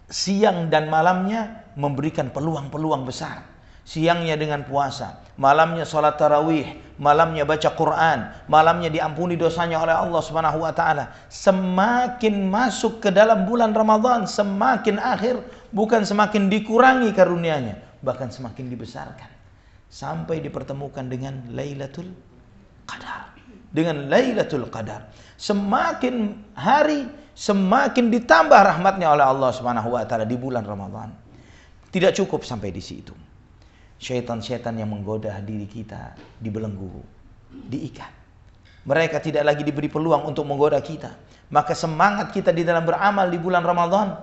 siang dan malamnya memberikan peluang-peluang besar. Siangnya dengan puasa, malamnya sholat tarawih, malamnya baca Quran, malamnya diampuni dosanya oleh Allah Subhanahu wa taala. Semakin masuk ke dalam bulan Ramadan, semakin akhir, bukan semakin dikurangi karunia-Nya, bahkan semakin dibesarkan sampai dipertemukan dengan Lailatul Qadar. Dengan Lailatul Qadar, semakin hari semakin ditambah rahmatnya oleh Allah Subhanahu wa taala di bulan Ramadan. Tidak cukup sampai di situ. Syaitan-syaitan yang menggoda diri kita dibelenggu, diikat. Mereka tidak lagi diberi peluang untuk menggoda kita. Maka semangat kita di dalam beramal di bulan Ramadan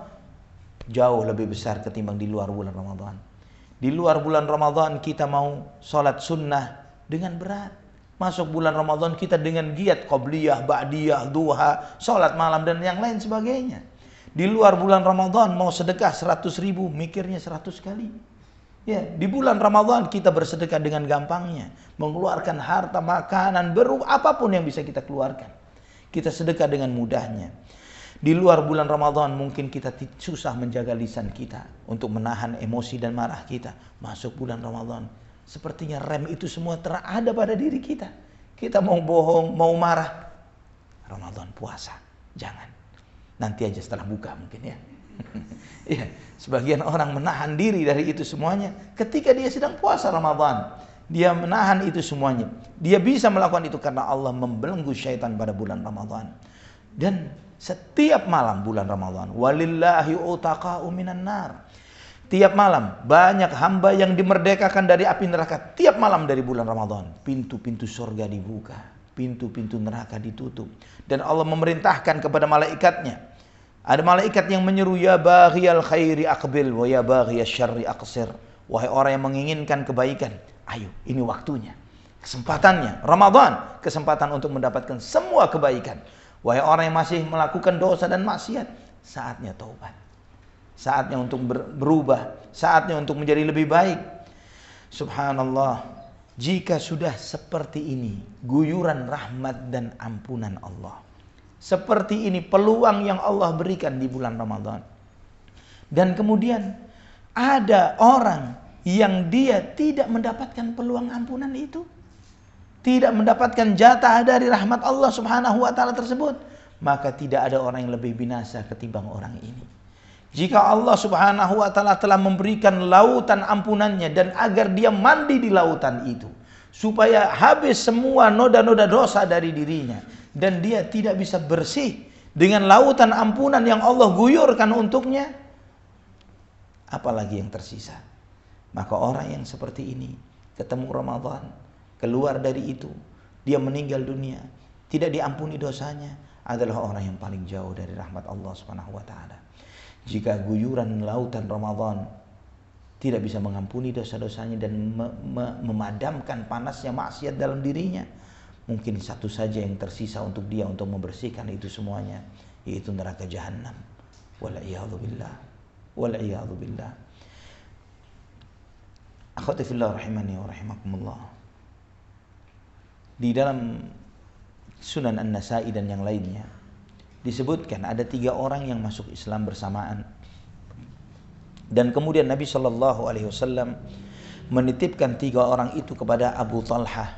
jauh lebih besar ketimbang di luar bulan Ramadan. Di luar bulan Ramadan kita mau sholat sunnah dengan berat. Masuk bulan Ramadan kita dengan giat qobliyah, ba'diyah, duha, sholat malam dan yang lain sebagainya. Di luar bulan Ramadan mau sedekah 100.000, mikirnya 100 kali. Ya, di bulan Ramadan kita bersedekah dengan gampangnya, mengeluarkan harta, makanan, apapun yang bisa kita keluarkan. Kita sedekah dengan mudahnya. Di luar bulan Ramadan mungkin kita susah menjaga lisan kita untuk menahan emosi dan marah kita. Masuk bulan Ramadan, sepertinya rem itu semua terada pada diri kita. Kita mau bohong, mau marah. Ramadan puasa, jangan. Nanti aja setelah buka mungkin ya. Ya, sebagian orang menahan diri dari itu semuanya ketika dia sedang puasa Ramadan. Dia menahan itu semuanya. Dia bisa melakukan itu karena Allah membelenggu syaitan pada bulan Ramadan. Dan setiap malam bulan Ramadan, walillahi utaqa'u minan nar. Tiap malam banyak hamba yang dimerdekakan dari api neraka. Tiap malam dari bulan Ramadan pintu-pintu surga dibuka, pintu-pintu neraka ditutup, dan Allah memerintahkan kepada malaikatnya. Ada malaikat yang menyeru, ya baghiyal khairi aqbil wa ya baghiyasy syarri aqsir. Wahai orang yang menginginkan kebaikan, ayo ini waktunya. Kesempatannya, Ramadan, kesempatan untuk mendapatkan semua kebaikan. Wahai orang yang masih melakukan dosa dan maksiat, saatnya taubat. Saatnya untuk berubah, saatnya untuk menjadi lebih baik. Subhanallah, jika sudah seperti ini, guyuran rahmat dan ampunan Allah. Seperti ini peluang yang Allah berikan di bulan Ramadan. Dan kemudian ada orang yang dia tidak mendapatkan peluang ampunan itu, tidak mendapatkan jatah dari rahmat Allah Subhanahu wa taala tersebut, maka tidak ada orang yang lebih binasa ketimbang orang ini. Jika Allah Subhanahu wa taala telah memberikan lautan ampunannya dan agar dia mandi di lautan itu supaya habis semua noda-noda dosa dari dirinya dan dia tidak bisa bersih dengan lautan ampunan yang Allah guyurkan untuknya, apalagi yang tersisa. Maka orang yang seperti ini ketemu Ramadan, keluar dari itu, dia meninggal dunia, tidak diampuni dosanya, adalah orang yang paling jauh dari rahmat Allah Subhanahu wa taala. Jika guyuran lautan Ramadan tidak bisa mengampuni dosa-dosanya dan memadamkan panasnya maksiat dalam dirinya, mungkin satu saja yang tersisa untuk dia untuk membersihkan itu semuanya, yaitu neraka jahanam. Wal'iyadzu billah. Wal'iyadzu billah. Akhwati fillah rahimani wa rahimakumullah. Di dalam Sunan An-Nasa'i dan yang lainnya disebutkan ada 3 orang yang masuk Islam bersamaan. Dan kemudian Nabi SAW menitipkan 3 orang itu kepada Abu Talha,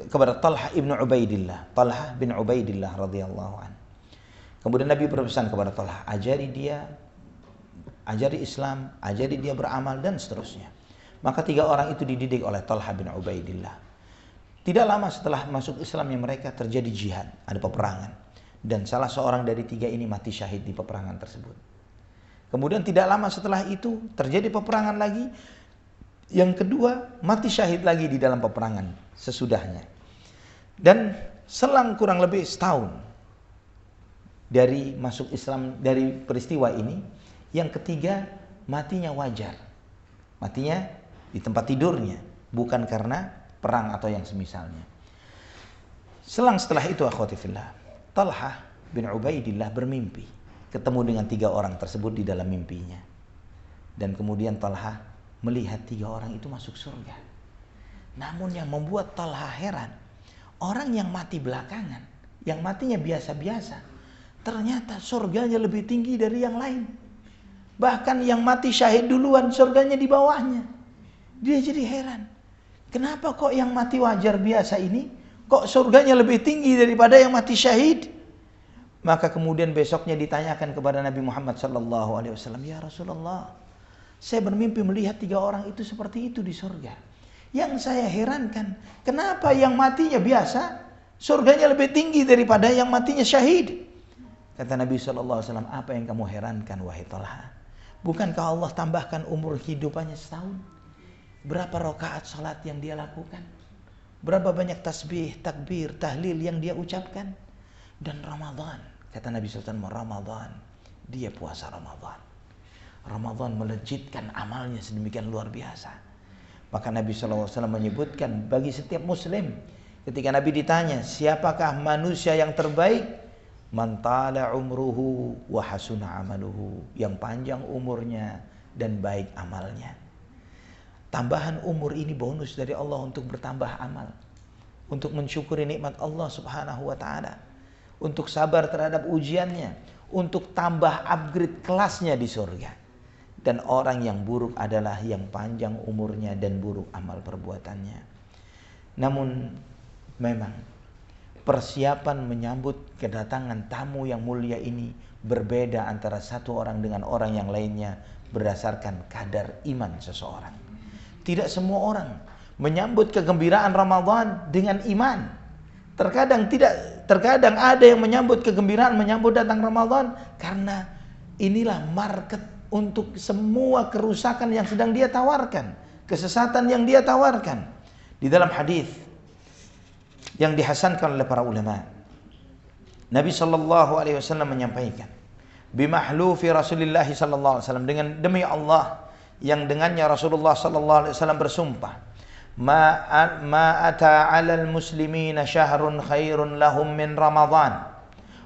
kepada Talha ibn Ubaidillah, Talha bin Ubaidillah radhiyallahu an. Kemudian Nabi berpesan kepada Talha, ajari Islam, ajari dia beramal dan seterusnya. Maka 3 orang itu dididik oleh Talha bin Ubaidillah. Tidak lama setelah masuk Islamnya mereka terjadi jihad, ada peperangan. Dan salah seorang dari 3 ini mati syahid di peperangan tersebut. Kemudian tidak lama setelah itu terjadi peperangan lagi. Yang kedua mati syahid lagi di dalam peperangan sesudahnya. Dan selang kurang lebih setahun dari masuk Islam, dari peristiwa ini, yang ketiga matinya wajar. Matinya di tempat tidurnya, bukan karena perang atau yang semisalnya. Selang setelah itu akhwati fillah, Talha bin Ubaidillah bermimpi ketemu dengan 3 orang tersebut di dalam mimpinya. Dan kemudian Talha melihat 3 orang itu masuk surga. Namun yang membuat Talha heran, orang yang mati belakangan, yang matinya biasa-biasa, ternyata surganya lebih tinggi dari yang lain. Bahkan yang mati syahid duluan surganya di bawahnya. Dia jadi heran. Kenapa kok yang mati wajar biasa ini kok surganya lebih tinggi daripada yang mati syahid? Maka kemudian besoknya ditanyakan kepada Nabi Muhammad SAW, ya Rasulullah, saya bermimpi melihat 3 orang itu seperti itu di surga. Yang saya herankan, kenapa yang matinya biasa surganya lebih tinggi daripada yang matinya syahid? Kata Nabi SAW, apa yang kamu herankan wahai Talha? Bukankah Allah tambahkan umur hidupannya setahun? Berapa rakaat salat yang dia lakukan? Berapa banyak tasbih, takbir, tahlil yang dia ucapkan? Dan Ramadan, kata Nabi SAW, Ramadan, dia puasa Ramadan. Ramadan melejitkan amalnya sedemikian luar biasa. Maka Nabi SAW menyebutkan bagi setiap muslim, ketika Nabi ditanya, siapakah manusia yang terbaik? Man tala umruhu wa hasuna amaluhu, yang panjang umurnya dan baik amalnya. Tambahan umur ini bonus dari Allah untuk bertambah amal, untuk mensyukuri nikmat Allah Subhanahu wa taala, untuk sabar terhadap ujiannya, untuk tambah upgrade kelasnya di surga. Dan orang yang buruk adalah yang panjang umurnya dan buruk amal perbuatannya. Namun memang persiapan menyambut kedatangan tamu yang mulia ini berbeda antara satu orang dengan orang yang lainnya berdasarkan kadar iman seseorang. Tidak semua orang menyambut kegembiraan Ramadan dengan iman. Terkadang ada yang menyambut kegembiraan, menyambut datang Ramadan karena inilah market untuk semua kerusakan yang sedang dia tawarkan, kesesatan yang dia tawarkan. Di dalam hadis yang dihasankan oleh para ulama, Nabi SAW menyampaikan, bimahlufi Rasulullah SAW, dengan demi Allah yang dengannya Rasulullah SAW bersumpah, ma ata 'alal muslimina syahrun khairun lahum min Ramadan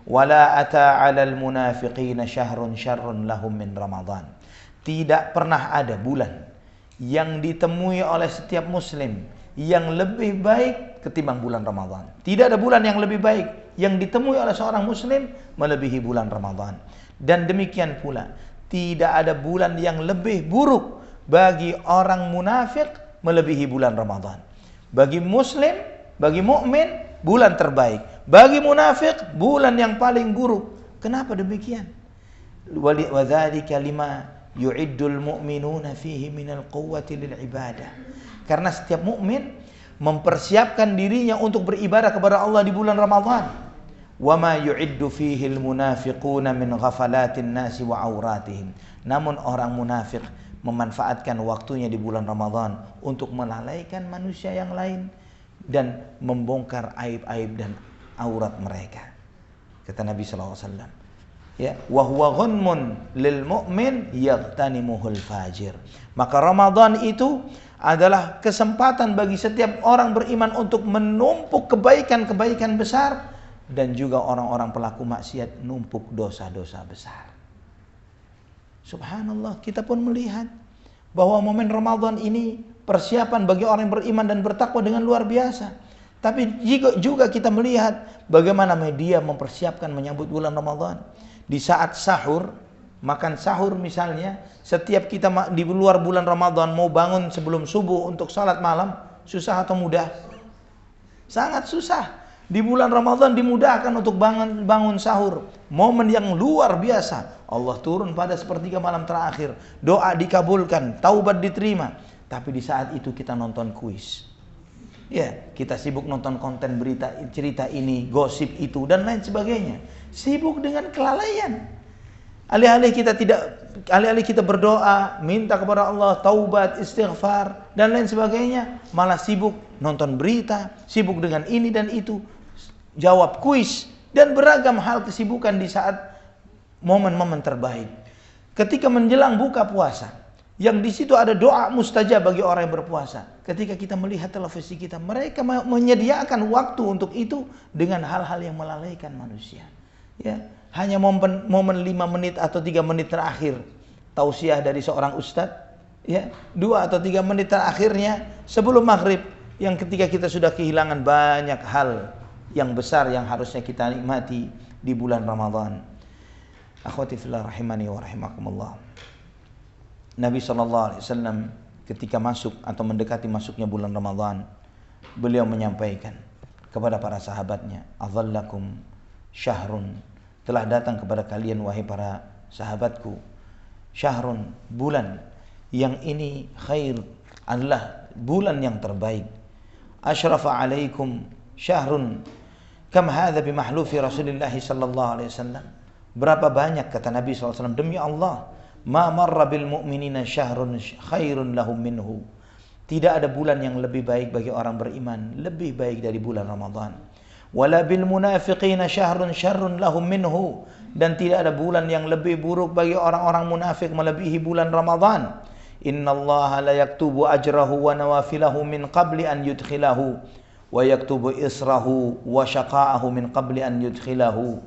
wala ata 'alal munafiqina syahrun syarrun lahum min Ramadan. Tidak pernah ada bulan yang ditemui oleh setiap muslim yang lebih baik ketimbang bulan Ramadan. Tidak ada bulan yang lebih baik yang ditemui oleh seorang muslim melebihi bulan Ramadan. Dan demikian pula tidak ada bulan yang lebih buruk bagi orang munafik melebihi bulan Ramadan. Bagi muslim, bagi mukmin bulan terbaik. Bagi munafik bulan yang paling buruk. Kenapa demikian? Wa dzalika lima yu'iddul mu'minuna fihi minal quwwati lil ibadah. Karena setiap mukmin mempersiapkan dirinya untuk beribadah kepada Allah di bulan Ramadan. Wa ma yu'iddu fihi al munafiquna min ghafalatin nasi wa auratihim. Namun orang munafik memanfaatkan waktunya di bulan Ramadan untuk melalaikan manusia yang lain dan membongkar aib-aib dan aurat mereka. Kata Nabi sallallahu alaihi wasallam, ya, wa huwa ghunmun lil mu'min yaghtanimuhul fajir. Maka Ramadan itu adalah kesempatan bagi setiap orang beriman untuk menumpuk kebaikan-kebaikan besar, dan juga orang-orang pelaku maksiat numpuk dosa-dosa besar. Subhanallah, kita pun melihat bahwa momen Ramadan ini persiapan bagi orang yang beriman dan bertakwa dengan luar biasa. Tapi juga kita melihat bagaimana media mempersiapkan menyambut bulan Ramadan. Di saat sahur, makan sahur misalnya, setiap kita di luar bulan Ramadan mau bangun sebelum subuh untuk salat malam, susah atau mudah? Sangat susah. Di bulan Ramadan dimudahkan untuk bangun sahur. Momen yang luar biasa. Allah turun pada sepertiga malam terakhir. Doa dikabulkan, taubat diterima. Tapi di saat itu kita nonton kuis. Ya, kita sibuk nonton konten berita, cerita ini, gosip itu, dan lain sebagainya. Sibuk dengan kelalaian. Alih-alih kita berdoa, minta kepada Allah taubat, istighfar dan lain sebagainya, malah sibuk nonton berita, sibuk dengan ini dan itu, jawab kuis dan beragam hal kesibukan di saat momen-momen terbaik. Ketika menjelang buka puasa, yang di situ ada doa mustajab bagi orang yang berpuasa. Ketika kita melihat televisi kita, mereka menyediakan waktu untuk itu dengan hal-hal yang melalaikan manusia. Ya, hanya momen 5 menit atau 3 menit terakhir tausiah dari seorang ustadz, ya, 2 atau 3 menit terakhirnya sebelum maghrib, yang ketika kita sudah kehilangan banyak hal yang besar yang harusnya kita nikmati di bulan Ramadan. Akhwati fillah rahimani wa rahimakumullah. Nabi SAW ketika masuk atau mendekati masuknya bulan Ramadan, beliau menyampaikan kepada para sahabatnya, adzallakum syahrun, telah datang kepada kalian wahai para sahabatku, syahrun, bulan yang ini khair, adalah bulan yang terbaik. Asyrafa alaikum syahrun kam hadza bimahlufi Rasulullah sallallahu alaihi wasallam. Berapa banyak, kata Nabi SAW, demi Allah, ma marra bil mu'minina syahrun khairun lahum minhu. Tidak ada bulan yang lebih baik bagi orang beriman, lebih baik dari bulan Ramadan. Wala bil munafiqina syahrun syarrun lahum minhu. Dan tidak ada bulan yang lebih buruk bagi orang-orang munafik melebihi bulan Ramadan. Innallaha la yaktubu ajrahu wa nawafilahu min qabli an yudkhilahu wa yaktubu israhu wa syaqa'ahu min qabli an yudkhilahu.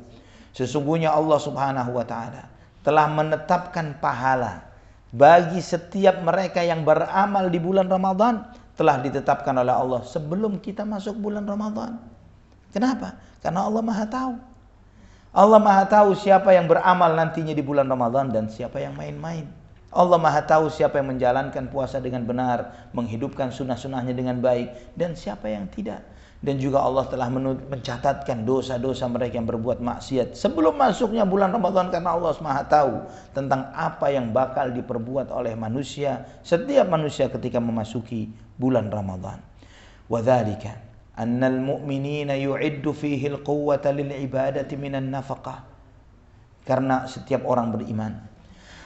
Sesungguhnya Allah Subhanahu wa taala telah menetapkan pahala bagi setiap mereka yang beramal di bulan Ramadan, telah ditetapkan oleh Allah sebelum kita masuk bulan Ramadan. Kenapa? Karena Allah Maha tahu. Allah Maha tahu siapa yang beramal nantinya di bulan Ramadan dan siapa yang main-main. Allah Maha tahu siapa yang menjalankan puasa dengan benar, menghidupkan sunnah-sunnahnya dengan baik, dan siapa yang tidak. Dan juga Allah telah mencatatkan dosa-dosa mereka yang berbuat maksiat sebelum masuknya bulan Ramadan, karena Allah Maha tahu tentang apa yang bakal diperbuat oleh manusia, setiap manusia ketika memasuki bulan Ramadan. Wa dzalika annal mu'minina yu'iddu fihi al-quwwata lil ibadati minan nafaqah. Karena setiap orang beriman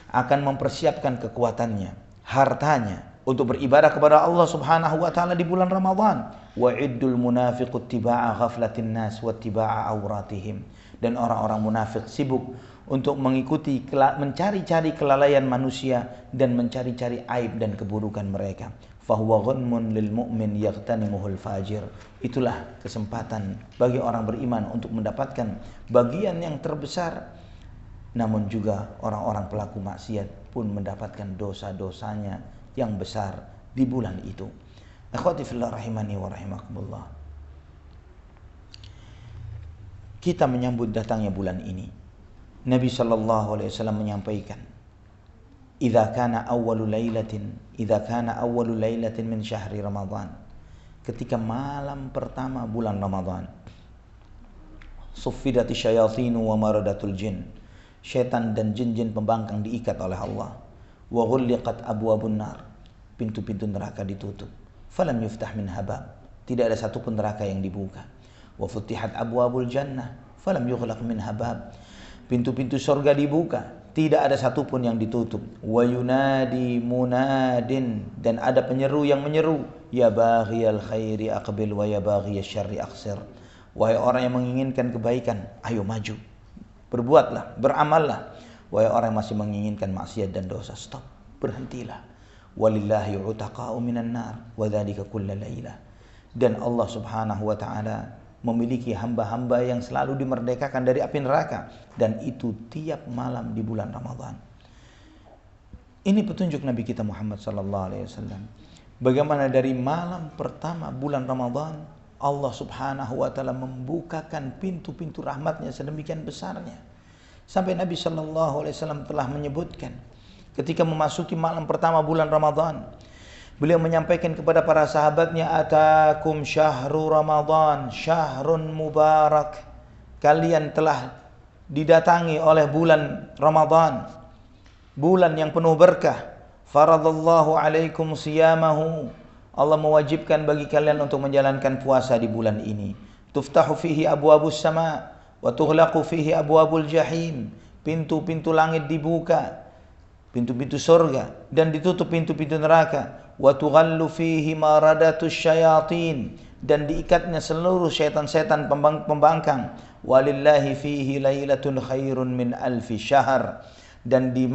akan mempersiapkan kekuatannya, hartanya untuk beribadah kepada Allah Subhanahu wa taala di bulan Ramadan. Wa iddul munafiqut tiba'a ghaflatin nas wa tiba'a auratihim. Dan orang-orang munafik sibuk untuk mengikuti, mencari-cari kelalaian manusia dan mencari-cari aib dan keburukan mereka. fahuwa ghanmun lil mu'min yaghtanimuhul fajir. Itulah kesempatan bagi orang beriman untuk mendapatkan bagian yang terbesar. Namun juga orang-orang pelaku maksiat pun mendapatkan dosa-dosanya yang besar di bulan itu. Akhwati fillah rahimani wa rahimakumullah. Kita menyambut datangnya bulan ini. Nabi sallallahu alaihi wasallam menyampaikan, idza kana awwalu lailatin min syahri Ramadan. Ketika malam pertama bulan Ramadan, suffidati syayatinu wa maradatul jin. Syaitan dan jin-jin pembangkang diikat oleh Allah. Wa ghulliqat abwabun nar. Pintu-pintu neraka ditutup. Falam yuftah min habab. Tidak ada satu pun neraka yang dibuka. Wa futihat abwabul jannah. Falam yughlaq min habab. Pintu-pintu surga dibuka. Tidak ada satu pun yang ditutup. Wa yunadi munadin. Dan ada penyeru yang menyeru. Ya baghiyal khairi aqbil wa ya baghiyal syarri aqsir. Wahai orang yang menginginkan kebaikan, ayo maju. Berbuatlah, beramallah. Wahai orang yang masih menginginkan maksiat dan dosa, stop, berhentilah. Walillahi utaqa'u minan nar wa dzalika kulla lailah. Dan Allah Subhanahu wa taala memiliki hamba-hamba yang selalu dimerdekakan dari api neraka, dan itu tiap malam di bulan Ramadan. Ini petunjuk Nabi kita Muhammad sallallahu alaihi wasallam. Bagaimana dari malam pertama bulan Ramadan Allah Subhanahu wa taala membukakan pintu-pintu rahmatnya sedemikian besarnya. Sampai Nabi sallallahu alaihi wasallam telah menyebutkan ketika memasuki malam pertama bulan Ramadan, beliau menyampaikan kepada para sahabatnya, atakum syahrul Ramadan syahrun mubarak. Kalian telah didatangi oleh bulan Ramadan, bulan yang penuh berkah. Faradallahu alaikum siyamahu. Allah mewajibkan bagi kalian untuk menjalankan puasa di bulan ini. Tuftahu fihi abwabus sama wa tughlaqu fihi abwabul jahim. Pintu-pintu langit dibuka, pintu-pintu surga, dan ditutup pintu-pintu neraka. Wa tughallu fihi maradatus syayatin. Dan diikatnya seluruh syaitan-syaitan pembangkang. Walillahi fihi lailatun khairun min alfi syahr. Dan di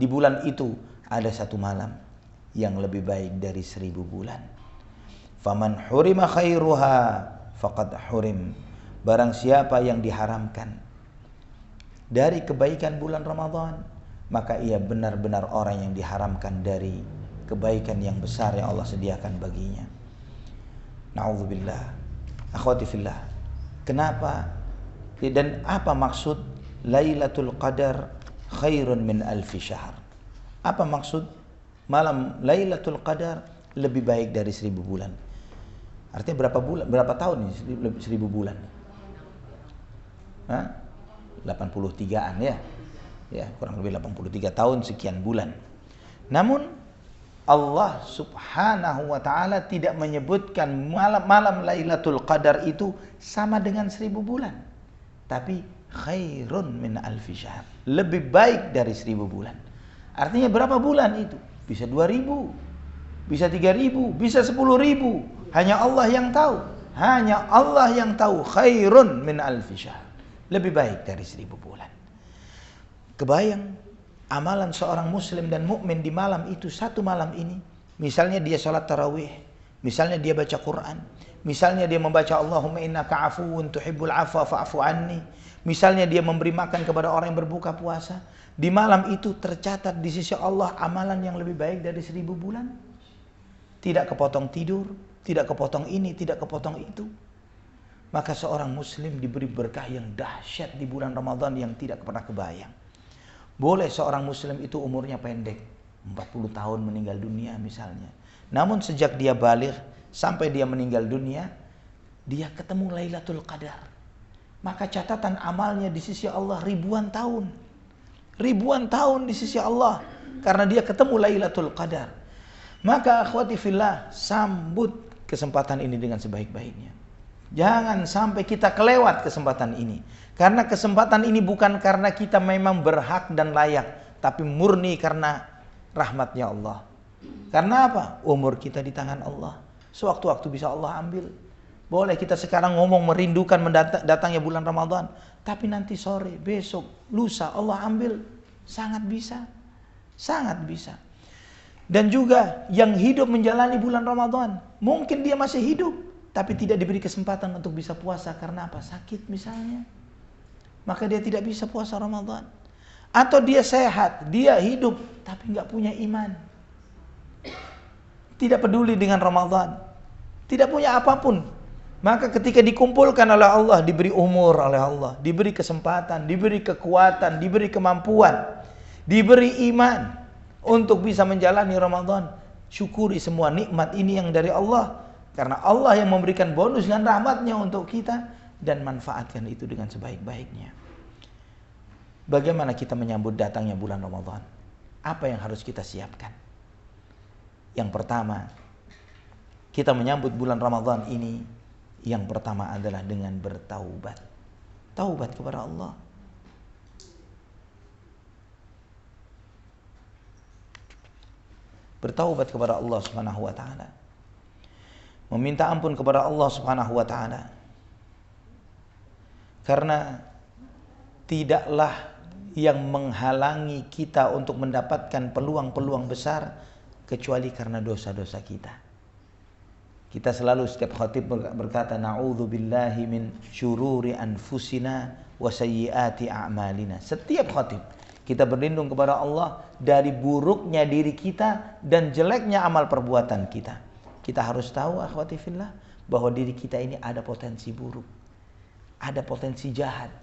bulan itu ada satu malam yang lebih baik dari 1000 bulan. Faman hurima khairuha faqad hurim. Barang siapa yang diharamkan dari kebaikan bulan Ramadan, maka ia benar-benar orang yang diharamkan dari kebaikan yang besar yang Allah sediakan baginya. Na'udzubillah. Akhwati fillah. Kenapa dan apa maksud Lailatul Qadar khairun min alfi syahr? Apa maksud malam Lailatul Qadar lebih baik dari 1000 bulan? Artinya berapa tahun ini 1000 bulan? 83-an ya. Ya, kurang lebih 83 tahun sekian bulan. Namun Allah Subhanahu wa taala tidak menyebutkan malam Lailatul Qadar itu sama dengan 1000 bulan. Tapi khairun min alfi syahr. Lebih baik dari 1000 bulan. Artinya berapa bulan itu? Bisa 2000, bisa 3000, bisa 10.000. Hanya Allah yang tahu. Hanya Allah yang tahu. Khairun min alfi syahr. Lebih baik dari 1000 bulan. Kebayang amalan seorang muslim dan mukmin di malam itu, satu malam ini. Misalnya dia salat tarawih, misalnya dia baca Quran, misalnya dia membaca Allahumma innaka afuwun tuhibbul afwa fa'fu anni, misalnya dia memberi makan kepada orang yang berbuka puasa. Di malam itu tercatat di sisi Allah amalan yang lebih baik dari 1000 bulan. Tidak kepotong tidur, tidak kepotong ini, tidak kepotong itu. Maka seorang muslim diberi berkah yang dahsyat di bulan Ramadan yang tidak pernah kebayang. Boleh seorang muslim itu umurnya pendek, 40 tahun meninggal dunia misalnya. Namun sejak dia baligh sampai dia meninggal dunia, dia ketemu Lailatul Qadar. Maka catatan amalnya di sisi Allah ribuan tahun. Ribuan tahun di sisi Allah karena dia ketemu Lailatul Qadar. Maka akhwati fillah, sambut kesempatan ini dengan sebaik-baiknya. Jangan sampai kita kelewat kesempatan ini. Karena kesempatan ini bukan karena kita memang berhak dan layak, tapi murni karena rahmatnya Allah. Karena apa? Umur kita di tangan Allah. Sewaktu-waktu bisa Allah ambil. Boleh kita sekarang ngomong merindukan datangnya bulan Ramadan, tapi nanti sore, besok, lusa Allah ambil. Sangat bisa. Sangat bisa. Dan juga yang hidup menjalani bulan Ramadan, mungkin dia masih hidup, tapi tidak diberi kesempatan untuk bisa puasa karena apa? Sakit misalnya. Maka dia tidak bisa puasa Ramadan. Atau dia sehat, dia hidup, tapi nggak punya iman. Tidak peduli dengan Ramadan. Tidak punya apapun. Maka ketika dikumpulkan oleh Allah, diberi umur oleh Allah, diberi kesempatan, diberi kekuatan, diberi kemampuan, diberi iman untuk bisa menjalani Ramadan. Syukuri semua nikmat ini yang dari Allah. Karena Allah yang memberikan bonus dan rahmatnya untuk kita. Dan manfaatkan itu dengan sebaik-baiknya. Bagaimana kita menyambut datangnya bulan Ramadan? Apa yang harus kita siapkan? Yang pertama, kita menyambut bulan Ramadan ini, yang pertama adalah dengan bertaubat. Taubat kepada Allah. Bertaubat kepada Allah Subhanahu wa taala. Meminta ampun kepada Allah Subhanahu wa taala. Karena tidaklah yang menghalangi kita untuk mendapatkan peluang-peluang besar kecuali karena dosa-dosa kita. Kita selalu setiap khatib berkata, na'udzubillahi min syururi anfusina wa sayyiati a'malina. Setiap khatib kita berlindung kepada Allah dari buruknya diri kita dan jeleknya amal perbuatan kita. Kita harus tahu akhwati fillah bahwa diri kita ini ada potensi buruk. Ada potensi jahat.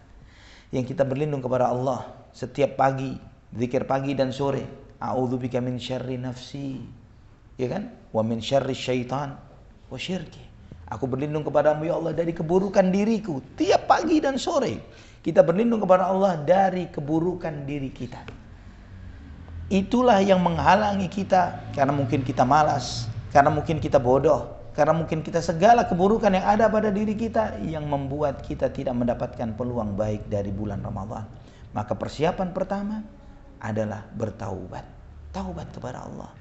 Yang kita berlindung kepada Allah setiap pagi, zikir pagi dan sore. A'udzubika min syarri nafsi. Ya kan? Wa min syarri syaitan wa syirki. Aku berlindung kepadamu ya Allah dari keburukan diriku. Tiap pagi dan sore kita berlindung kepada Allah dari keburukan diri kita. Itulah yang menghalangi kita karena mungkin kita malas, karena mungkin kita bodoh, karena mungkin kita segala keburukan yang ada pada diri kita yang membuat kita tidak mendapatkan peluang baik dari bulan Ramadan. Maka persiapan pertama adalah bertaubat. Taubat kepada Allah.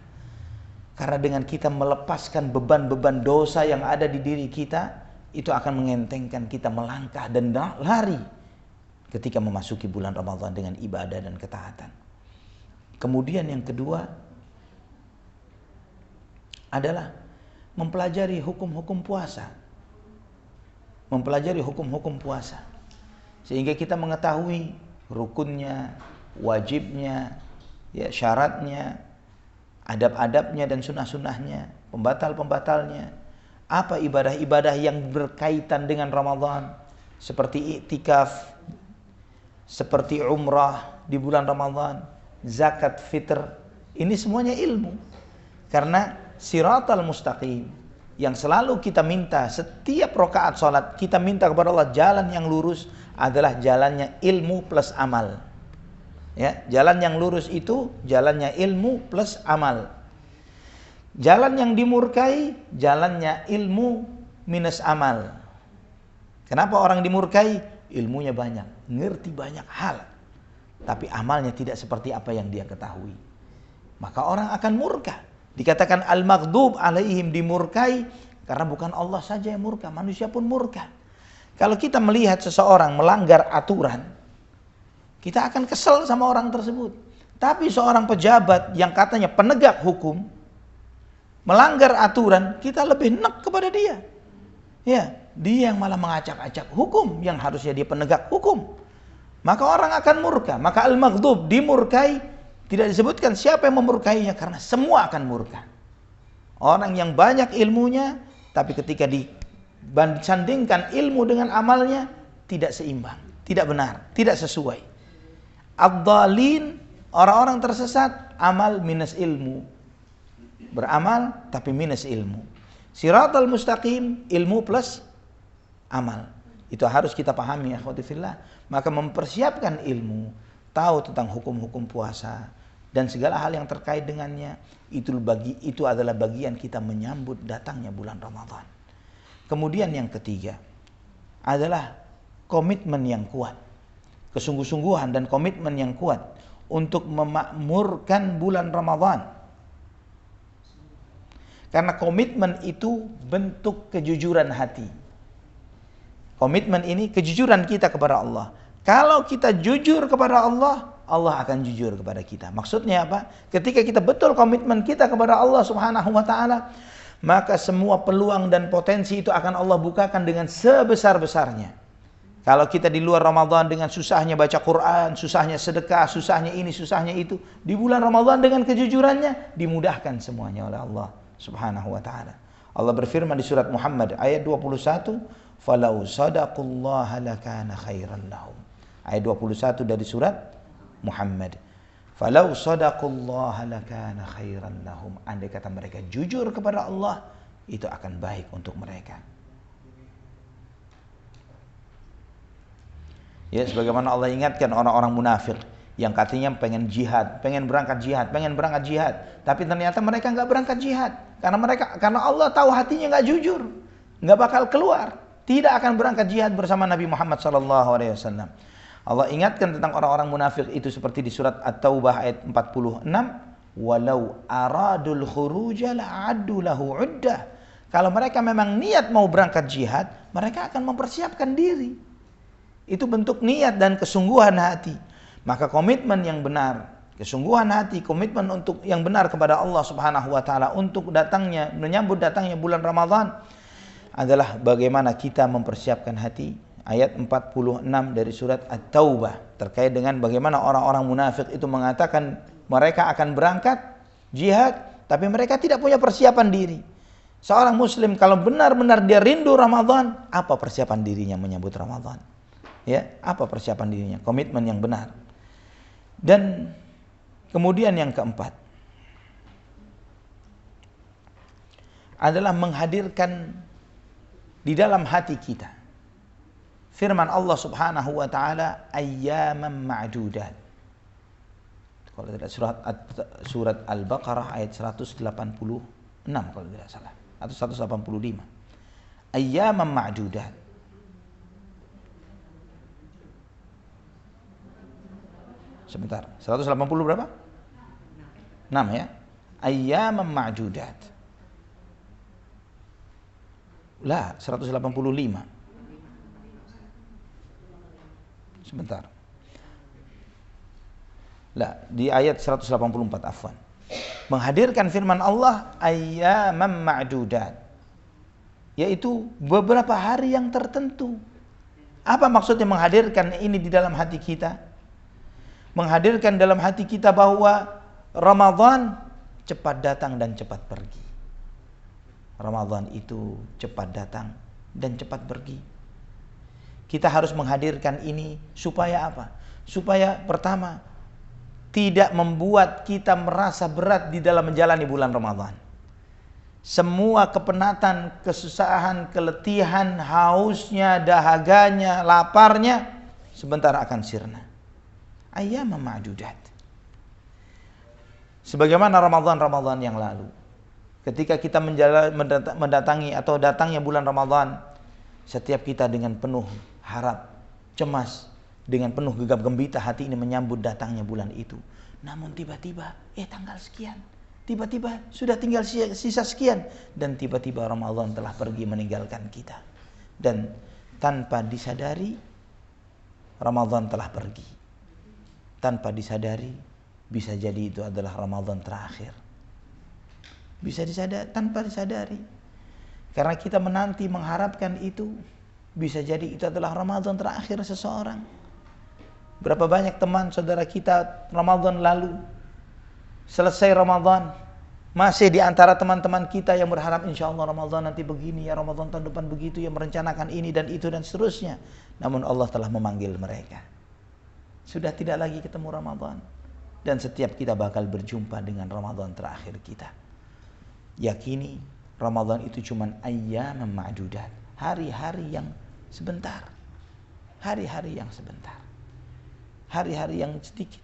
Karena dengan kita melepaskan beban-beban dosa yang ada di diri kita, itu akan mengentengkan kita melangkah dan lari ketika memasuki bulan Ramadan dengan ibadah dan ketaatan. Kemudian yang kedua adalah mempelajari hukum-hukum puasa. Mempelajari hukum-hukum puasa. Sehingga kita mengetahui rukunnya, wajibnya, ya, syaratnya, adab-adabnya dan sunnah-sunnahnya, pembatal-pembatalnya. Apa ibadah-ibadah yang berkaitan dengan Ramadan, seperti iktikaf, seperti umrah di bulan Ramadan, zakat fitr. Ini semuanya ilmu. Karena siratal mustaqim yang selalu kita minta setiap rakaat salat, kita minta kepada Allah jalan yang lurus adalah jalannya ilmu plus amal. Ya, jalan yang lurus itu jalannya ilmu plus amal. Jalan yang dimurkai jalannya ilmu minus amal. Kenapa orang dimurkai? Ilmunya banyak, ngerti banyak hal, tapi amalnya tidak seperti apa yang dia ketahui. Maka orang akan murka. Dikatakan al-maghdub alaihim, dimurkai karena bukan Allah saja yang murka, manusia pun murka. Kalau kita melihat seseorang melanggar aturan, kita akan kesel sama orang tersebut. Tapi seorang pejabat yang katanya penegak hukum melanggar aturan, kita lebih nek kepada dia. Ya, dia yang malah mengacak-acak hukum yang harusnya dia penegak hukum. Maka orang akan murka. Maka al-maghdub dimurkai, tidak disebutkan siapa yang memurkainya karena semua akan murka. Orang yang banyak ilmunya tapi ketika disandingkan ilmu dengan amalnya tidak seimbang, tidak benar, tidak sesuai. Ad-dhalin, orang-orang tersesat, amal minus ilmu. Beramal tapi minus ilmu. Siratal mustaqim, ilmu plus amal. Itu harus kita pahami ya akhwati fillah. Maka mempersiapkan ilmu, tahu tentang hukum-hukum puasa dan segala hal yang terkait dengannya, itu adalah bagian kita menyambut datangnya bulan Ramadan. Kemudian yang ketiga adalah komitmen yang kuat. Kesungguh-sungguhan dan komitmen yang kuat untuk memakmurkan bulan Ramadan. Karena komitmen itu bentuk kejujuran hati. Komitmen ini kejujuran kita kepada Allah. Kalau kita jujur kepada Allah, Allah akan jujur kepada kita. Maksudnya apa? Ketika kita betul komitmen kita kepada Allah Subhanahu wa taala, maka semua peluang dan potensi itu akan Allah bukakan dengan sebesar-besarnya. Kalau kita di luar Ramadan dengan susahnya baca Quran, susahnya sedekah, susahnya ini, susahnya itu, di bulan Ramadan dengan kejujurannya dimudahkan semuanya oleh Allah Subhanahu wa taala. Allah berfirman di surat Muhammad ayat 21, "Falau sadaqallaha lakana khairan lahum." Ayat 21 dari surat Muhammad. Falau sadaqallaha lakana khairan lahum. Andai kata mereka jujur kepada Allah, itu akan baik untuk mereka. Ya, sebagaimana Allah ingatkan orang-orang munafik yang katanya pengen jihad, pengen berangkat jihad, tapi ternyata mereka nggak berangkat jihad karena Allah tahu hatinya nggak jujur, nggak bakal keluar, tidak akan berangkat jihad bersama Nabi Muhammad SAW. Allah ingatkan tentang orang-orang munafik itu seperti di surat At-Taubah ayat 46, walau aradul khuruja la'addu lahu uddah. Kalau mereka memang niat mau berangkat jihad, mereka akan mempersiapkan diri. Itu bentuk niat dan kesungguhan hati. Maka komitmen yang benar, kesungguhan hati, komitmen untuk yang benar kepada Allah Subhanahu wa taala untuk menyambut datangnya bulan Ramadan adalah bagaimana kita mempersiapkan hati. Ayat 46 dari surat At-Taubah terkait dengan bagaimana orang-orang munafik itu mengatakan mereka akan berangkat jihad, tapi mereka tidak punya persiapan diri. Seorang muslim kalau benar-benar dia rindu Ramadan, apa persiapan dirinya menyambut Ramadan? Ya, apa persiapan dirinya? Komitmen yang benar. Dan kemudian yang keempat adalah menghadirkan di dalam hati kita firman Allah Subhanahu wa taala ayyaman ma'dudat. Kalau tidak surat Al-Baqarah ayat 186 kalau tidak salah atau 185. Ayyaman ma'dudat. Sebentar. 180 berapa? 6 ya. Ayyaman ma'dudat. Lah, 185. Sebentar. Lah, di ayat 184 afwan. Menghadirkan firman Allah ayyaman ma'dudat. Yaitu beberapa hari yang tertentu. Apa maksudnya menghadirkan ini di dalam hati kita? Menghadirkan dalam hati kita bahwa Ramadan cepat datang dan cepat pergi. Ramadan itu cepat datang dan cepat pergi. Kita harus menghadirkan ini supaya apa? Supaya pertama, tidak membuat kita merasa berat di dalam menjalani bulan Ramadan. Semua kepenatan, kesusahan, keletihan, hausnya, dahaganya, laparnya sebentar akan sirna. Ayyaman ma'dudat. Sebagaimana Ramadan yang lalu, ketika kita mendatangi atau datangnya bulan Ramadan, setiap kita dengan penuh harap, cemas, dengan penuh gegap gembita hati ini menyambut datangnya bulan itu. Namun tiba-tiba, tanggal sekian, tiba-tiba sudah tinggal sisa sekian, dan tiba-tiba Ramadan telah pergi meninggalkan kita. Dan tanpa disadari, Ramadan telah pergi. Tanpa disadari, bisa jadi itu adalah Ramadan terakhir. Bisa disadari, tanpa disadari. Karena kita menanti mengharapkan itu, bisa jadi itu adalah Ramadan terakhir seseorang. Berapa banyak teman saudara kita Ramadan lalu, selesai Ramadan, masih di antara teman-teman kita yang berharap insya Allah Ramadan nanti begini, ya Ramadan tahun depan begitu, yang merencanakan ini dan itu dan seterusnya. Namun Allah telah memanggil mereka. Sudah tidak lagi ketemu Ramadan. Dan setiap kita bakal berjumpa dengan Ramadan terakhir kita. Yakini Ramadan itu cuma ayyaman ma'dudat, hari-hari yang sebentar. Hari-hari yang sebentar. Hari-hari yang sedikit.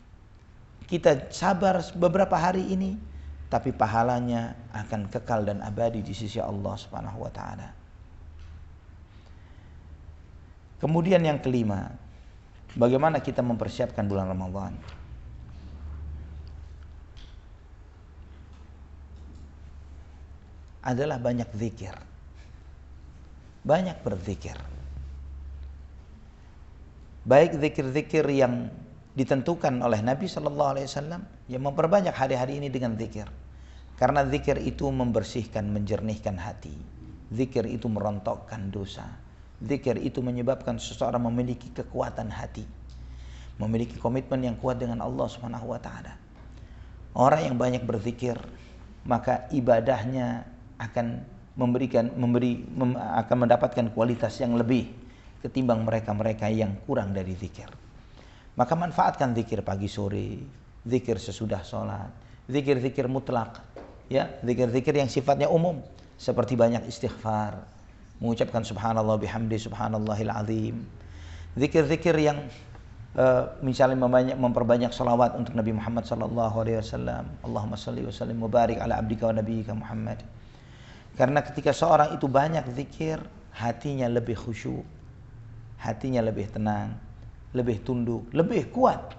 Kita sabar beberapa hari ini, tapi pahalanya akan kekal dan abadi di sisi Allah Subhanahu wa taala. Kemudian yang kelima, bagaimana kita mempersiapkan bulan Ramadan? Adalah banyak zikir. Banyak berzikir. Baik zikir-zikir yang ditentukan oleh Nabi SAW, ya memperbanyak hari-hari ini dengan zikir. Karena zikir itu membersihkan, menjernihkan hati. Zikir itu merontokkan dosa. Zikir itu menyebabkan seseorang memiliki kekuatan hati, memiliki komitmen yang kuat dengan Allah Subhanahu wa taala. Orang yang banyak berzikir, maka ibadahnya akan akan mendapatkan kualitas yang lebih ketimbang mereka-mereka yang kurang dari zikir. Maka manfaatkan zikir pagi sore, zikir sesudah sholat, zikir-zikir mutlak, ya, zikir-zikir yang sifatnya umum, seperti banyak istighfar, mengucapkan subhanallah bihamdi subhanallahil azim, zikir-zikir yang misalnya memperbanyak salawat untuk Nabi Muhammad sallallahu alaihi wasallam. Allahumma shalli wa sallim wa barik ala abdika wa nabiyyika Muhammad. Karena ketika seorang itu banyak zikir, hatinya lebih khusyuk, hatinya lebih tenang, lebih tunduk, lebih kuat.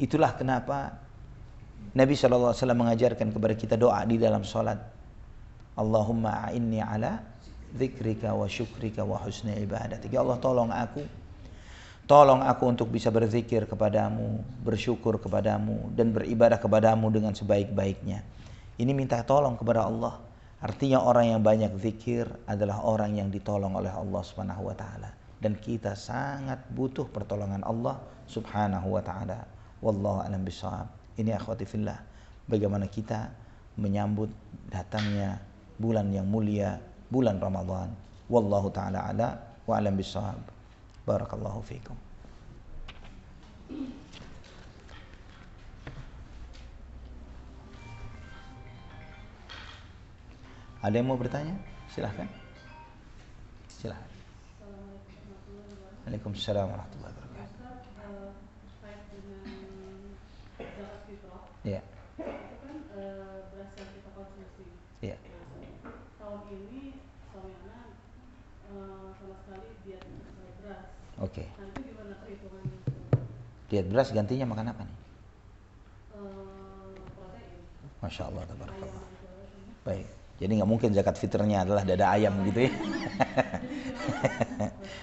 Itulah kenapa Nabi sallallahu alaihi wasallam mengajarkan kepada kita doa di dalam salat. Allahumma a'inni ala dzikrika wa syukrika wa husni ibadatik. Ya Allah, tolong aku untuk bisa berzikir kepadamu, bersyukur kepadamu, dan beribadah kepadamu dengan sebaik-baiknya. Ini minta tolong kepada Allah. Artinya orang yang banyak zikir adalah orang yang ditolong oleh Allah Subhanahu wa taala. Dan kita sangat butuh pertolongan Allah Subhanahu wa taala. Wallahu a'lam bishawab. Ini akhwati fillah, bagaimana kita menyambut datangnya bulan yang mulia, bulan Ramadan. Wallahu taala ala wa a'lam bishawab. Barakallahu fiikum. Ada yang mau bertanya? Silahkan. Silahkan. Waalaikumsalam warahmatullahi wabarakatuh. Terkait dengan zakat fitrah, Ya. itu kan beras yang kita konsumsi. Ya. Tahun ini suami anak sama sekali diet beras. Oke. Nah, itu gimana perhitungannya? Diet beras gantinya makan apa nih? Protein. Masya Allah, tabarakallah. Ayam aja. Baik. Jadi nggak mungkin zakat fitrnya adalah dada ayam gitu ya.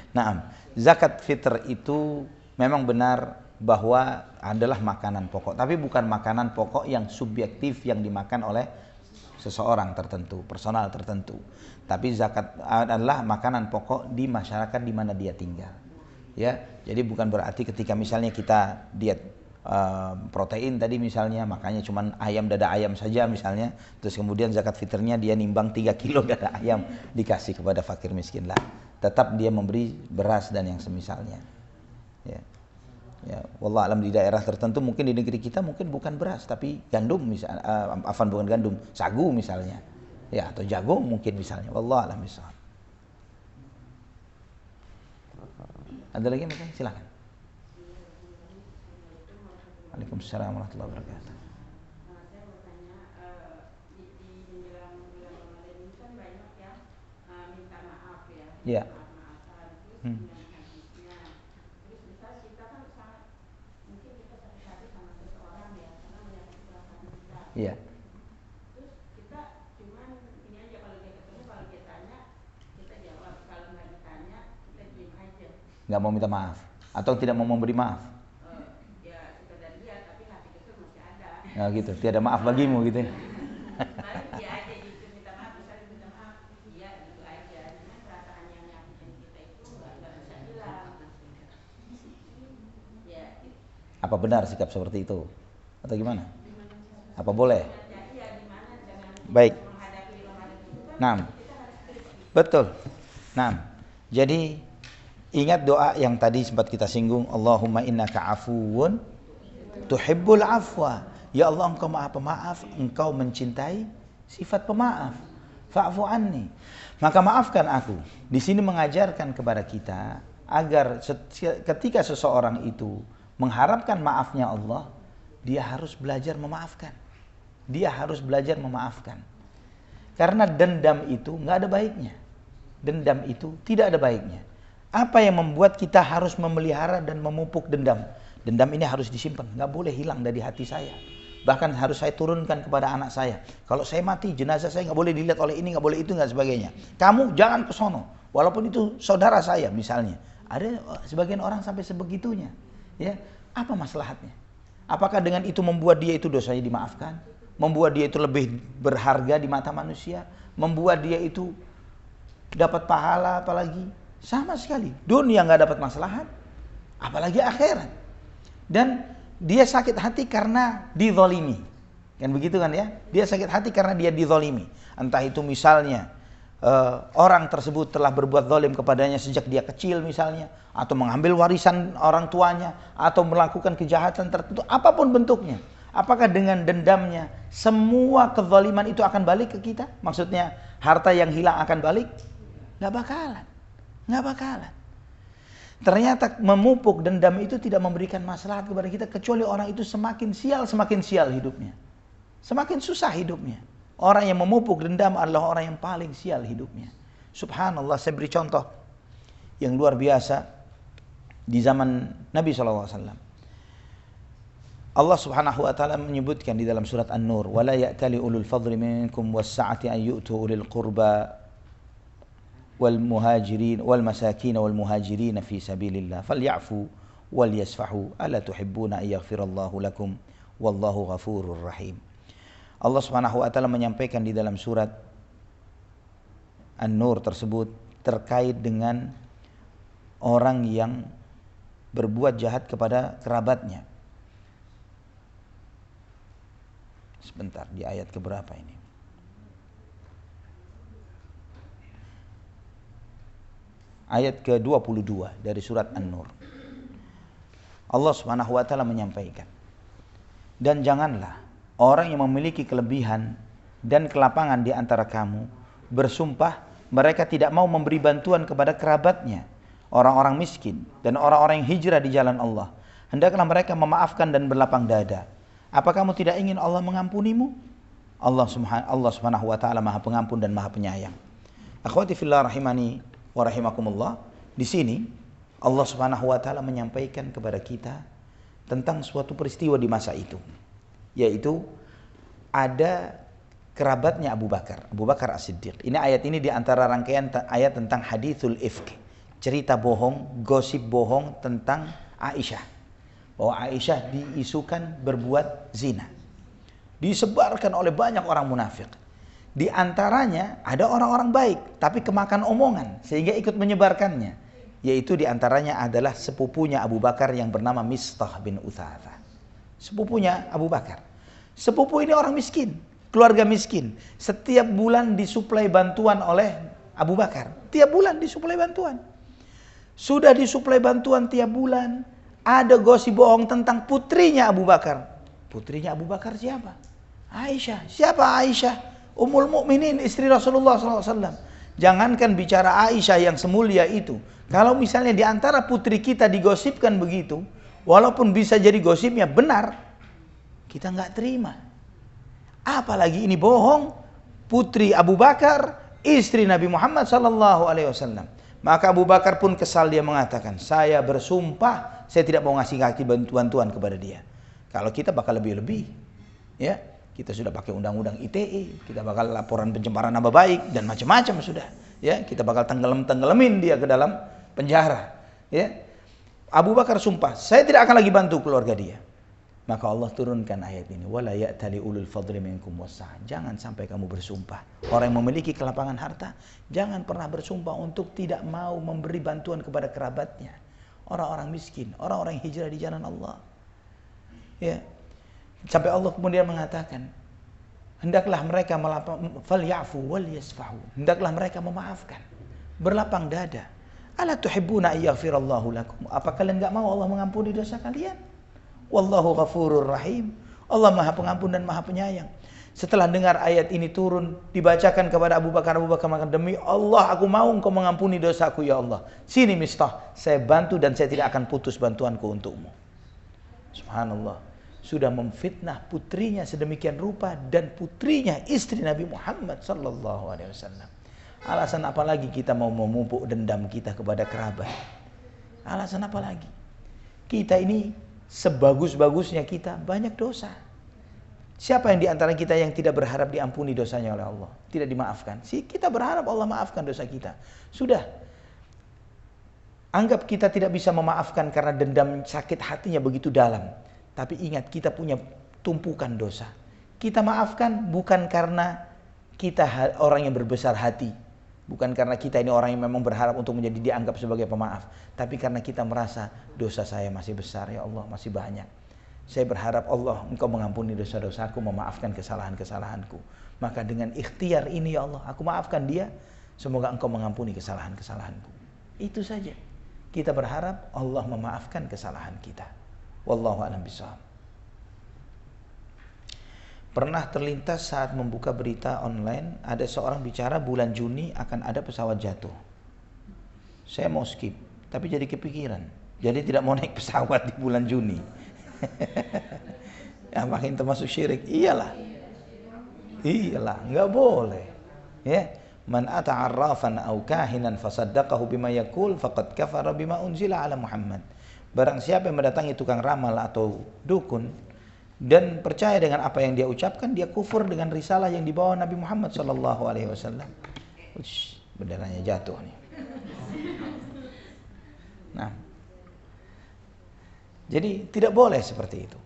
Nah, zakat fitr itu memang benar bahwa adalah makanan pokok, tapi bukan makanan pokok yang subjektif yang dimakan oleh seseorang tertentu, personal tertentu. Tapi zakat adalah makanan pokok di masyarakat di mana dia tinggal. Ya, jadi bukan berarti ketika misalnya kita diet protein tadi misalnya, makanya cuman ayam, dada ayam saja misalnya, terus kemudian zakat fitrnya dia nimbang 3 kilo dada ayam dikasih kepada fakir miskin lah. Tetap dia memberi beras dan yang semisalnya. Ya. Ya, wallah alam di daerah tertentu mungkin di negeri kita mungkin bukan beras tapi gandum misalnya, bukan gandum, sagu misalnya. Ya, atau jagung mungkin misalnya. Wallah alam bisawab. Ada lagi mungkin? Silakan. Waalaikumsalam warahmatullahi wabarakatuh. Saya mau tanya, di menjelang bulan Ramadan ini kan banyak yang minta maaf ya, Iya. maaf-maafan, terus dengan hadisnya. Terus misal kita kan sangat, mungkin kita sakit hati sama seseorang ya, karena menyakiti perasaan kita. Iya. Terus kita cuman ini aja, kalau dia ketemu, kalau dia tanya, kita jawab. Kalau nggak ditanya, kita diem aja. Nggak mau minta maaf atau tidak mau memberi maaf. Nah gitu, tiada maaf bagimu gitu ya. Paling dia aja gitu, minta maaf, misalnya minta maaf, iya gitu aja. Cuman perasaan yang nyakitin kita itu nggak bisa hilang. Ya. Apa benar sikap seperti itu? Atau gimana? Apa boleh? Ya, gimana dengan Baik. menghadapi Ramadan itu kan Nah, kita harus kritis. betul. Nah, jadi ingat doa yang tadi sempat kita singgung, Allahumma innaka afuwun tuhibbul afwa. Ya Allah, engkau maha pemaaf, engkau mencintai sifat pemaaf. Fa'fu anni. Maka maafkan aku. Di sini mengajarkan kepada kita agar ketika seseorang itu mengharapkan maafnya Allah, dia harus belajar memaafkan. Dia harus belajar memaafkan. Karena dendam itu nggak ada baiknya. Dendam itu tidak ada baiknya. Apa yang membuat kita harus memelihara dan memupuk dendam? Dendam ini harus disimpan, nggak boleh hilang dari hati saya. Bahkan harus saya turunkan kepada anak saya. Kalau saya mati, jenazah saya nggak boleh dilihat oleh ini, nggak boleh itu, nggak sebagainya. Kamu jangan ke sono, walaupun itu saudara saya misalnya. Ada sebagian orang sampai sebegitunya. Ya, apa maslahatnya? Apakah dengan itu membuat dia itu dosanya dimaafkan? Membuat dia itu lebih berharga di mata manusia? Membuat dia itu dapat pahala apalagi? Sama sekali. Dunia nggak dapat maslahat, apalagi akhirat. Dan dia sakit hati karena dizalimi. Kan begitu kan ya? Dia sakit hati karena dia dizalimi. Entah itu misalnya orang tersebut telah berbuat zalim kepadanya sejak dia kecil misalnya, atau mengambil warisan orang tuanya, atau melakukan kejahatan tertentu, apapun bentuknya. Apakah dengan dendamnya semua kezaliman itu akan balik ke kita? Maksudnya harta yang hilang akan balik? Nggak bakalan. Nggak bakalan. Ternyata memupuk dendam itu tidak memberikan maslahat kepada kita, kecuali orang itu semakin sial hidupnya. Semakin susah hidupnya. Orang yang memupuk dendam adalah orang yang paling sial hidupnya. Subhanallah, saya beri contoh yang luar biasa di zaman Nabi SAW. Allah Subhanahu wa taala menyebutkan di dalam surat An-Nur, "Wala ya'tali ulul fadli minkum was-sa'ati an yu'tu ulil qurba wal muhajirin wal masakin wal muhajirin fi sabilillah falyafu wal yasfahu ala tuhibbuna an yaghfirallahu lakum wallahu ghafurur rahim." Allah Subhanahu wa taala menyampaikan di dalam surat An-Nur tersebut terkait dengan orang yang berbuat jahat kepada kerabatnya. Sebentar, di ayat keberapa ini? Ayat ke-22 dari surat An-Nur. Allah Subhanahu wa taala menyampaikan, "Dan janganlah orang yang memiliki kelebihan dan kelapangan di antara kamu bersumpah mereka tidak mau memberi bantuan kepada kerabatnya, orang-orang miskin dan orang-orang yang hijrah di jalan Allah. Hendaklah mereka memaafkan dan berlapang dada. Apa kamu tidak ingin Allah mengampunimu? Allah Subhanahu wa taala Maha Pengampun dan Maha Penyayang." Akhwati fillah rahimani wa rahimakumullah. Di sini Allah Subhanahu wa taala menyampaikan kepada kita tentang suatu peristiwa di masa itu, yaitu ada kerabatnya Abu Bakar As-Siddiq. Ini ayat ini di antara rangkaian ayat tentang hadithul ifk, cerita bohong, gosip bohong tentang Aisyah. Bahwa Aisyah diisukan berbuat zina. Disebarkan oleh banyak orang munafik. Di antaranya ada orang-orang baik, tapi kemakan omongan sehingga ikut menyebarkannya. Yaitu di antaranya adalah sepupunya Abu Bakar yang bernama Mistah bin Uthathah. Sepupunya Abu Bakar. Sepupu ini orang miskin, keluarga miskin. Setiap bulan disuplai bantuan oleh Abu Bakar. Tiap bulan disuplai bantuan. Sudah disuplai bantuan tiap bulan. Ada gosip bohong tentang putrinya Abu Bakar. Putrinya Abu Bakar siapa? Aisyah. Siapa Aisyah? Ummul Mukminin, istri Rasulullah SAW. Jangankan bicara Aisyah yang semulia itu. Kalau misalnya di antara putri kita digosipkan begitu, walaupun bisa jadi gosipnya benar, kita nggak terima. Apalagi ini bohong, putri Abu Bakar, istri Nabi Muhammad SAW. Maka Abu Bakar pun kesal, dia mengatakan, "Saya bersumpah saya tidak mau ngasih kaki bantuan kepada dia." Kalau kita bakal lebih-lebih, ya kita sudah pakai undang-undang ITE, kita bakal laporan pencemaran nama baik dan macam-macam sudah, ya kita bakal tenggelamin dia ke dalam penjara, ya. Abu Bakar sumpah, saya tidak akan lagi bantu keluarga dia. Maka Allah turunkan ayat ini, wala ya'tali ulul fadli minkum was-sa'ah. Jangan sampai kamu bersumpah. Orang yang memiliki kelapangan harta, jangan pernah bersumpah untuk tidak mau memberi bantuan kepada kerabatnya, orang-orang miskin, orang-orang yang hijrah di jalan Allah. Ya. Sampai Allah kemudian mengatakan, hendaklah mereka falyafu wal yasfahu. Hendaklah mereka memaafkan, berlapang dada. Ala tuhibbuna yaghfirallahu lakum. Apa kalian enggak mau Allah mengampuni dosa kalian? Wallahu ghafurur rahim. Allah Maha Pengampun dan Maha Penyayang. Setelah dengar ayat ini turun, dibacakan kepada Abu Bakar maka demi Allah aku mau engkau mengampuni dosaku ya Allah. Sini Mistah, saya bantu dan saya tidak akan putus bantuanku untukmu. Subhanallah. Sudah memfitnah putrinya sedemikian rupa dan putrinya istri Nabi Muhammad sallallahu alaihi wasallam. Alasan apa lagi kita mau memupuk dendam kita kepada kerabat? Alasan apa lagi? Kita ini sebagus-bagusnya kita banyak dosa. Siapa yang di antara kita yang tidak berharap diampuni dosanya oleh Allah? Tidak dimaafkan. Kita berharap Allah maafkan dosa kita. Sudah. Anggap kita tidak bisa memaafkan karena dendam sakit hatinya begitu dalam. Tapi ingat, kita punya tumpukan dosa. Kita maafkan bukan karena kita orang yang berbesar hati. Bukan karena kita ini orang yang memang berharap untuk menjadi dianggap sebagai pemaaf. Tapi karena kita merasa dosa saya masih besar, ya Allah, masih banyak. Saya berharap Allah, Engkau mengampuni dosa-dosaku, memaafkan kesalahan-kesalahanku. Maka dengan ikhtiar ini, ya Allah, aku maafkan dia. Semoga Engkau mengampuni kesalahan-kesalahanku. Itu saja. Kita berharap Allah memaafkan kesalahan kita. Wallahu a'lam bishawab. Pernah terlintas saat membuka berita online, ada seorang bicara bulan Juni akan ada pesawat jatuh. Saya mau skip, tapi jadi kepikiran. Jadi tidak mau naik pesawat di bulan Juni. Ya, makin termasuk syirik. Iyalah, nggak boleh. Ya, man ata arrafan aw kahinan fasaddaqahu bima yaqul faqad kafara bima unzila ala Muhammad. Barang siapa yang mendatangi tukang ramal atau dukun dan percaya dengan apa yang dia ucapkan, dia kufur dengan risalah yang dibawa Nabi Muhammad sallallahu alaihi wasallam. Benderanya jatuh nih. Nah, jadi tidak boleh seperti itu.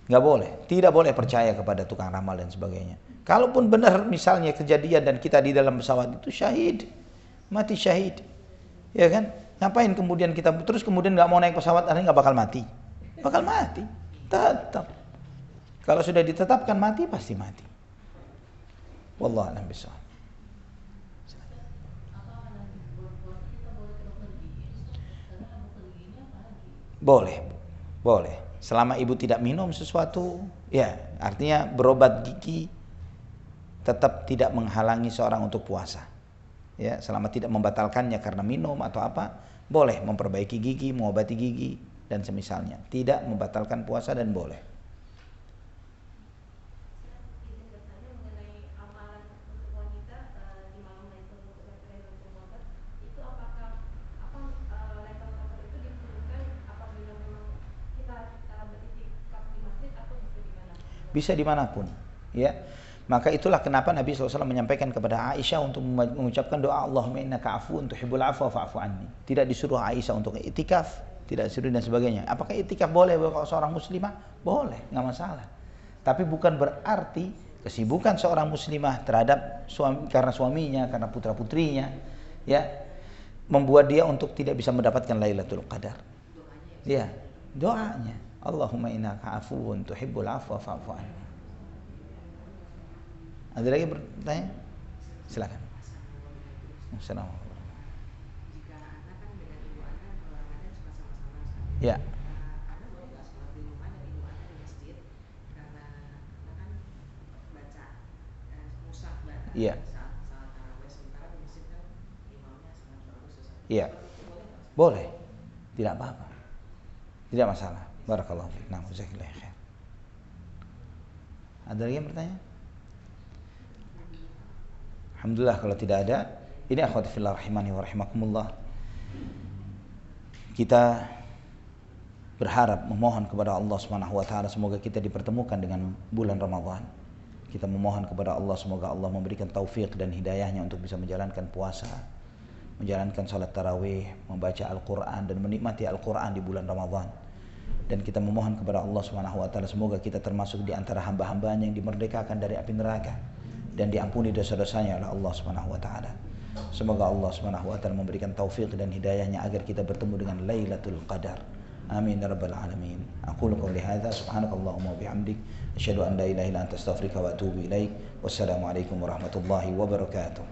Nggak boleh. Tidak boleh percaya kepada tukang ramal dan sebagainya. Kalaupun benar misalnya kejadian dan kita di dalam pesawat itu syahid, mati syahid, ya kan? Ngapain kemudian kita terus kemudian nggak mau naik pesawat, akhirnya nggak bakal mati? Bakal mati, tetap. Kalau sudah ditetapkan mati pasti mati. Wallahu a'lam bishawab. Boleh. Selama ibu tidak minum sesuatu, ya artinya berobat gigi tetap tidak menghalangi seorang untuk puasa. Ya, selama tidak membatalkannya karena minum atau apa, boleh memperbaiki gigi, mengobati gigi dan semisalnya. Tidak membatalkan puasa dan boleh. Bisa dimanapun, ya. Maka itulah kenapa Nabi SAW menyampaikan kepada Aisyah untuk mengucapkan doa Allahumma innaka afuwun tuhibbul afwa fa'fu anni. Tidak disuruh Aisyah untuk itikaf, tidak disuruh dan sebagainya. Apakah itikaf boleh kalau seorang muslimah? Boleh, nggak masalah. Tapi bukan berarti kesibukan seorang muslimah terhadap suami, karena suaminya, karena putra-putrinya, ya, membuat dia untuk tidak bisa mendapatkan Lailatul Qadar. Ya, doanya Allahumma innaka afuwun tuhibbul afwa fa'fu anni. Ada lagi bertanya? Silakan. Assalamualaikum. Jika anak kan dengan ibu anak kalau Ramadan suka sama-sama. Ya. Anak boleh nggak sholat di rumah dan ibu anak di masjid karena anak kan baca mushaf Iya. saat tarawih, sementara di masjid kan imamnya sangat bagus. Iya. Boleh. Tidak apa-apa. Tidak masalah. Barakallahu fiik. Nah, jazakallahu khair. Ada lagi yang bertanya? Alhamdulillah kalau tidak ada. Ini akhwati fillah rahimani wa rahimakumullah. Kita berharap memohon kepada Allah Subhanahu wa taala semoga kita dipertemukan dengan bulan Ramadan. Kita memohon kepada Allah semoga Allah memberikan taufik dan hidayahnya untuk bisa menjalankan puasa, menjalankan salat tarawih, membaca Al-Qur'an dan menikmati Al-Qur'an di bulan Ramadan. Dan kita memohon kepada Allah Subhanahu wa taala semoga kita termasuk di antara hamba-hambanya yang dimerdekakan dari api neraka dan diampuni dosa-dosanya oleh Allah Subhanahu wa taala. Semoga Allah Subhanahu wa taala memberikan taufik dan hidayahnya agar kita bertemu dengan Lailatul Qadar. Amin ya rabbal alamin. Aqulu qouli hadza subhanakallahumma wa bihamdik asyhadu an la ilaha illa anta astaghfiruka wa atubu ilaik. Wassalamu alaikum warahmatullahi wabarakatuh.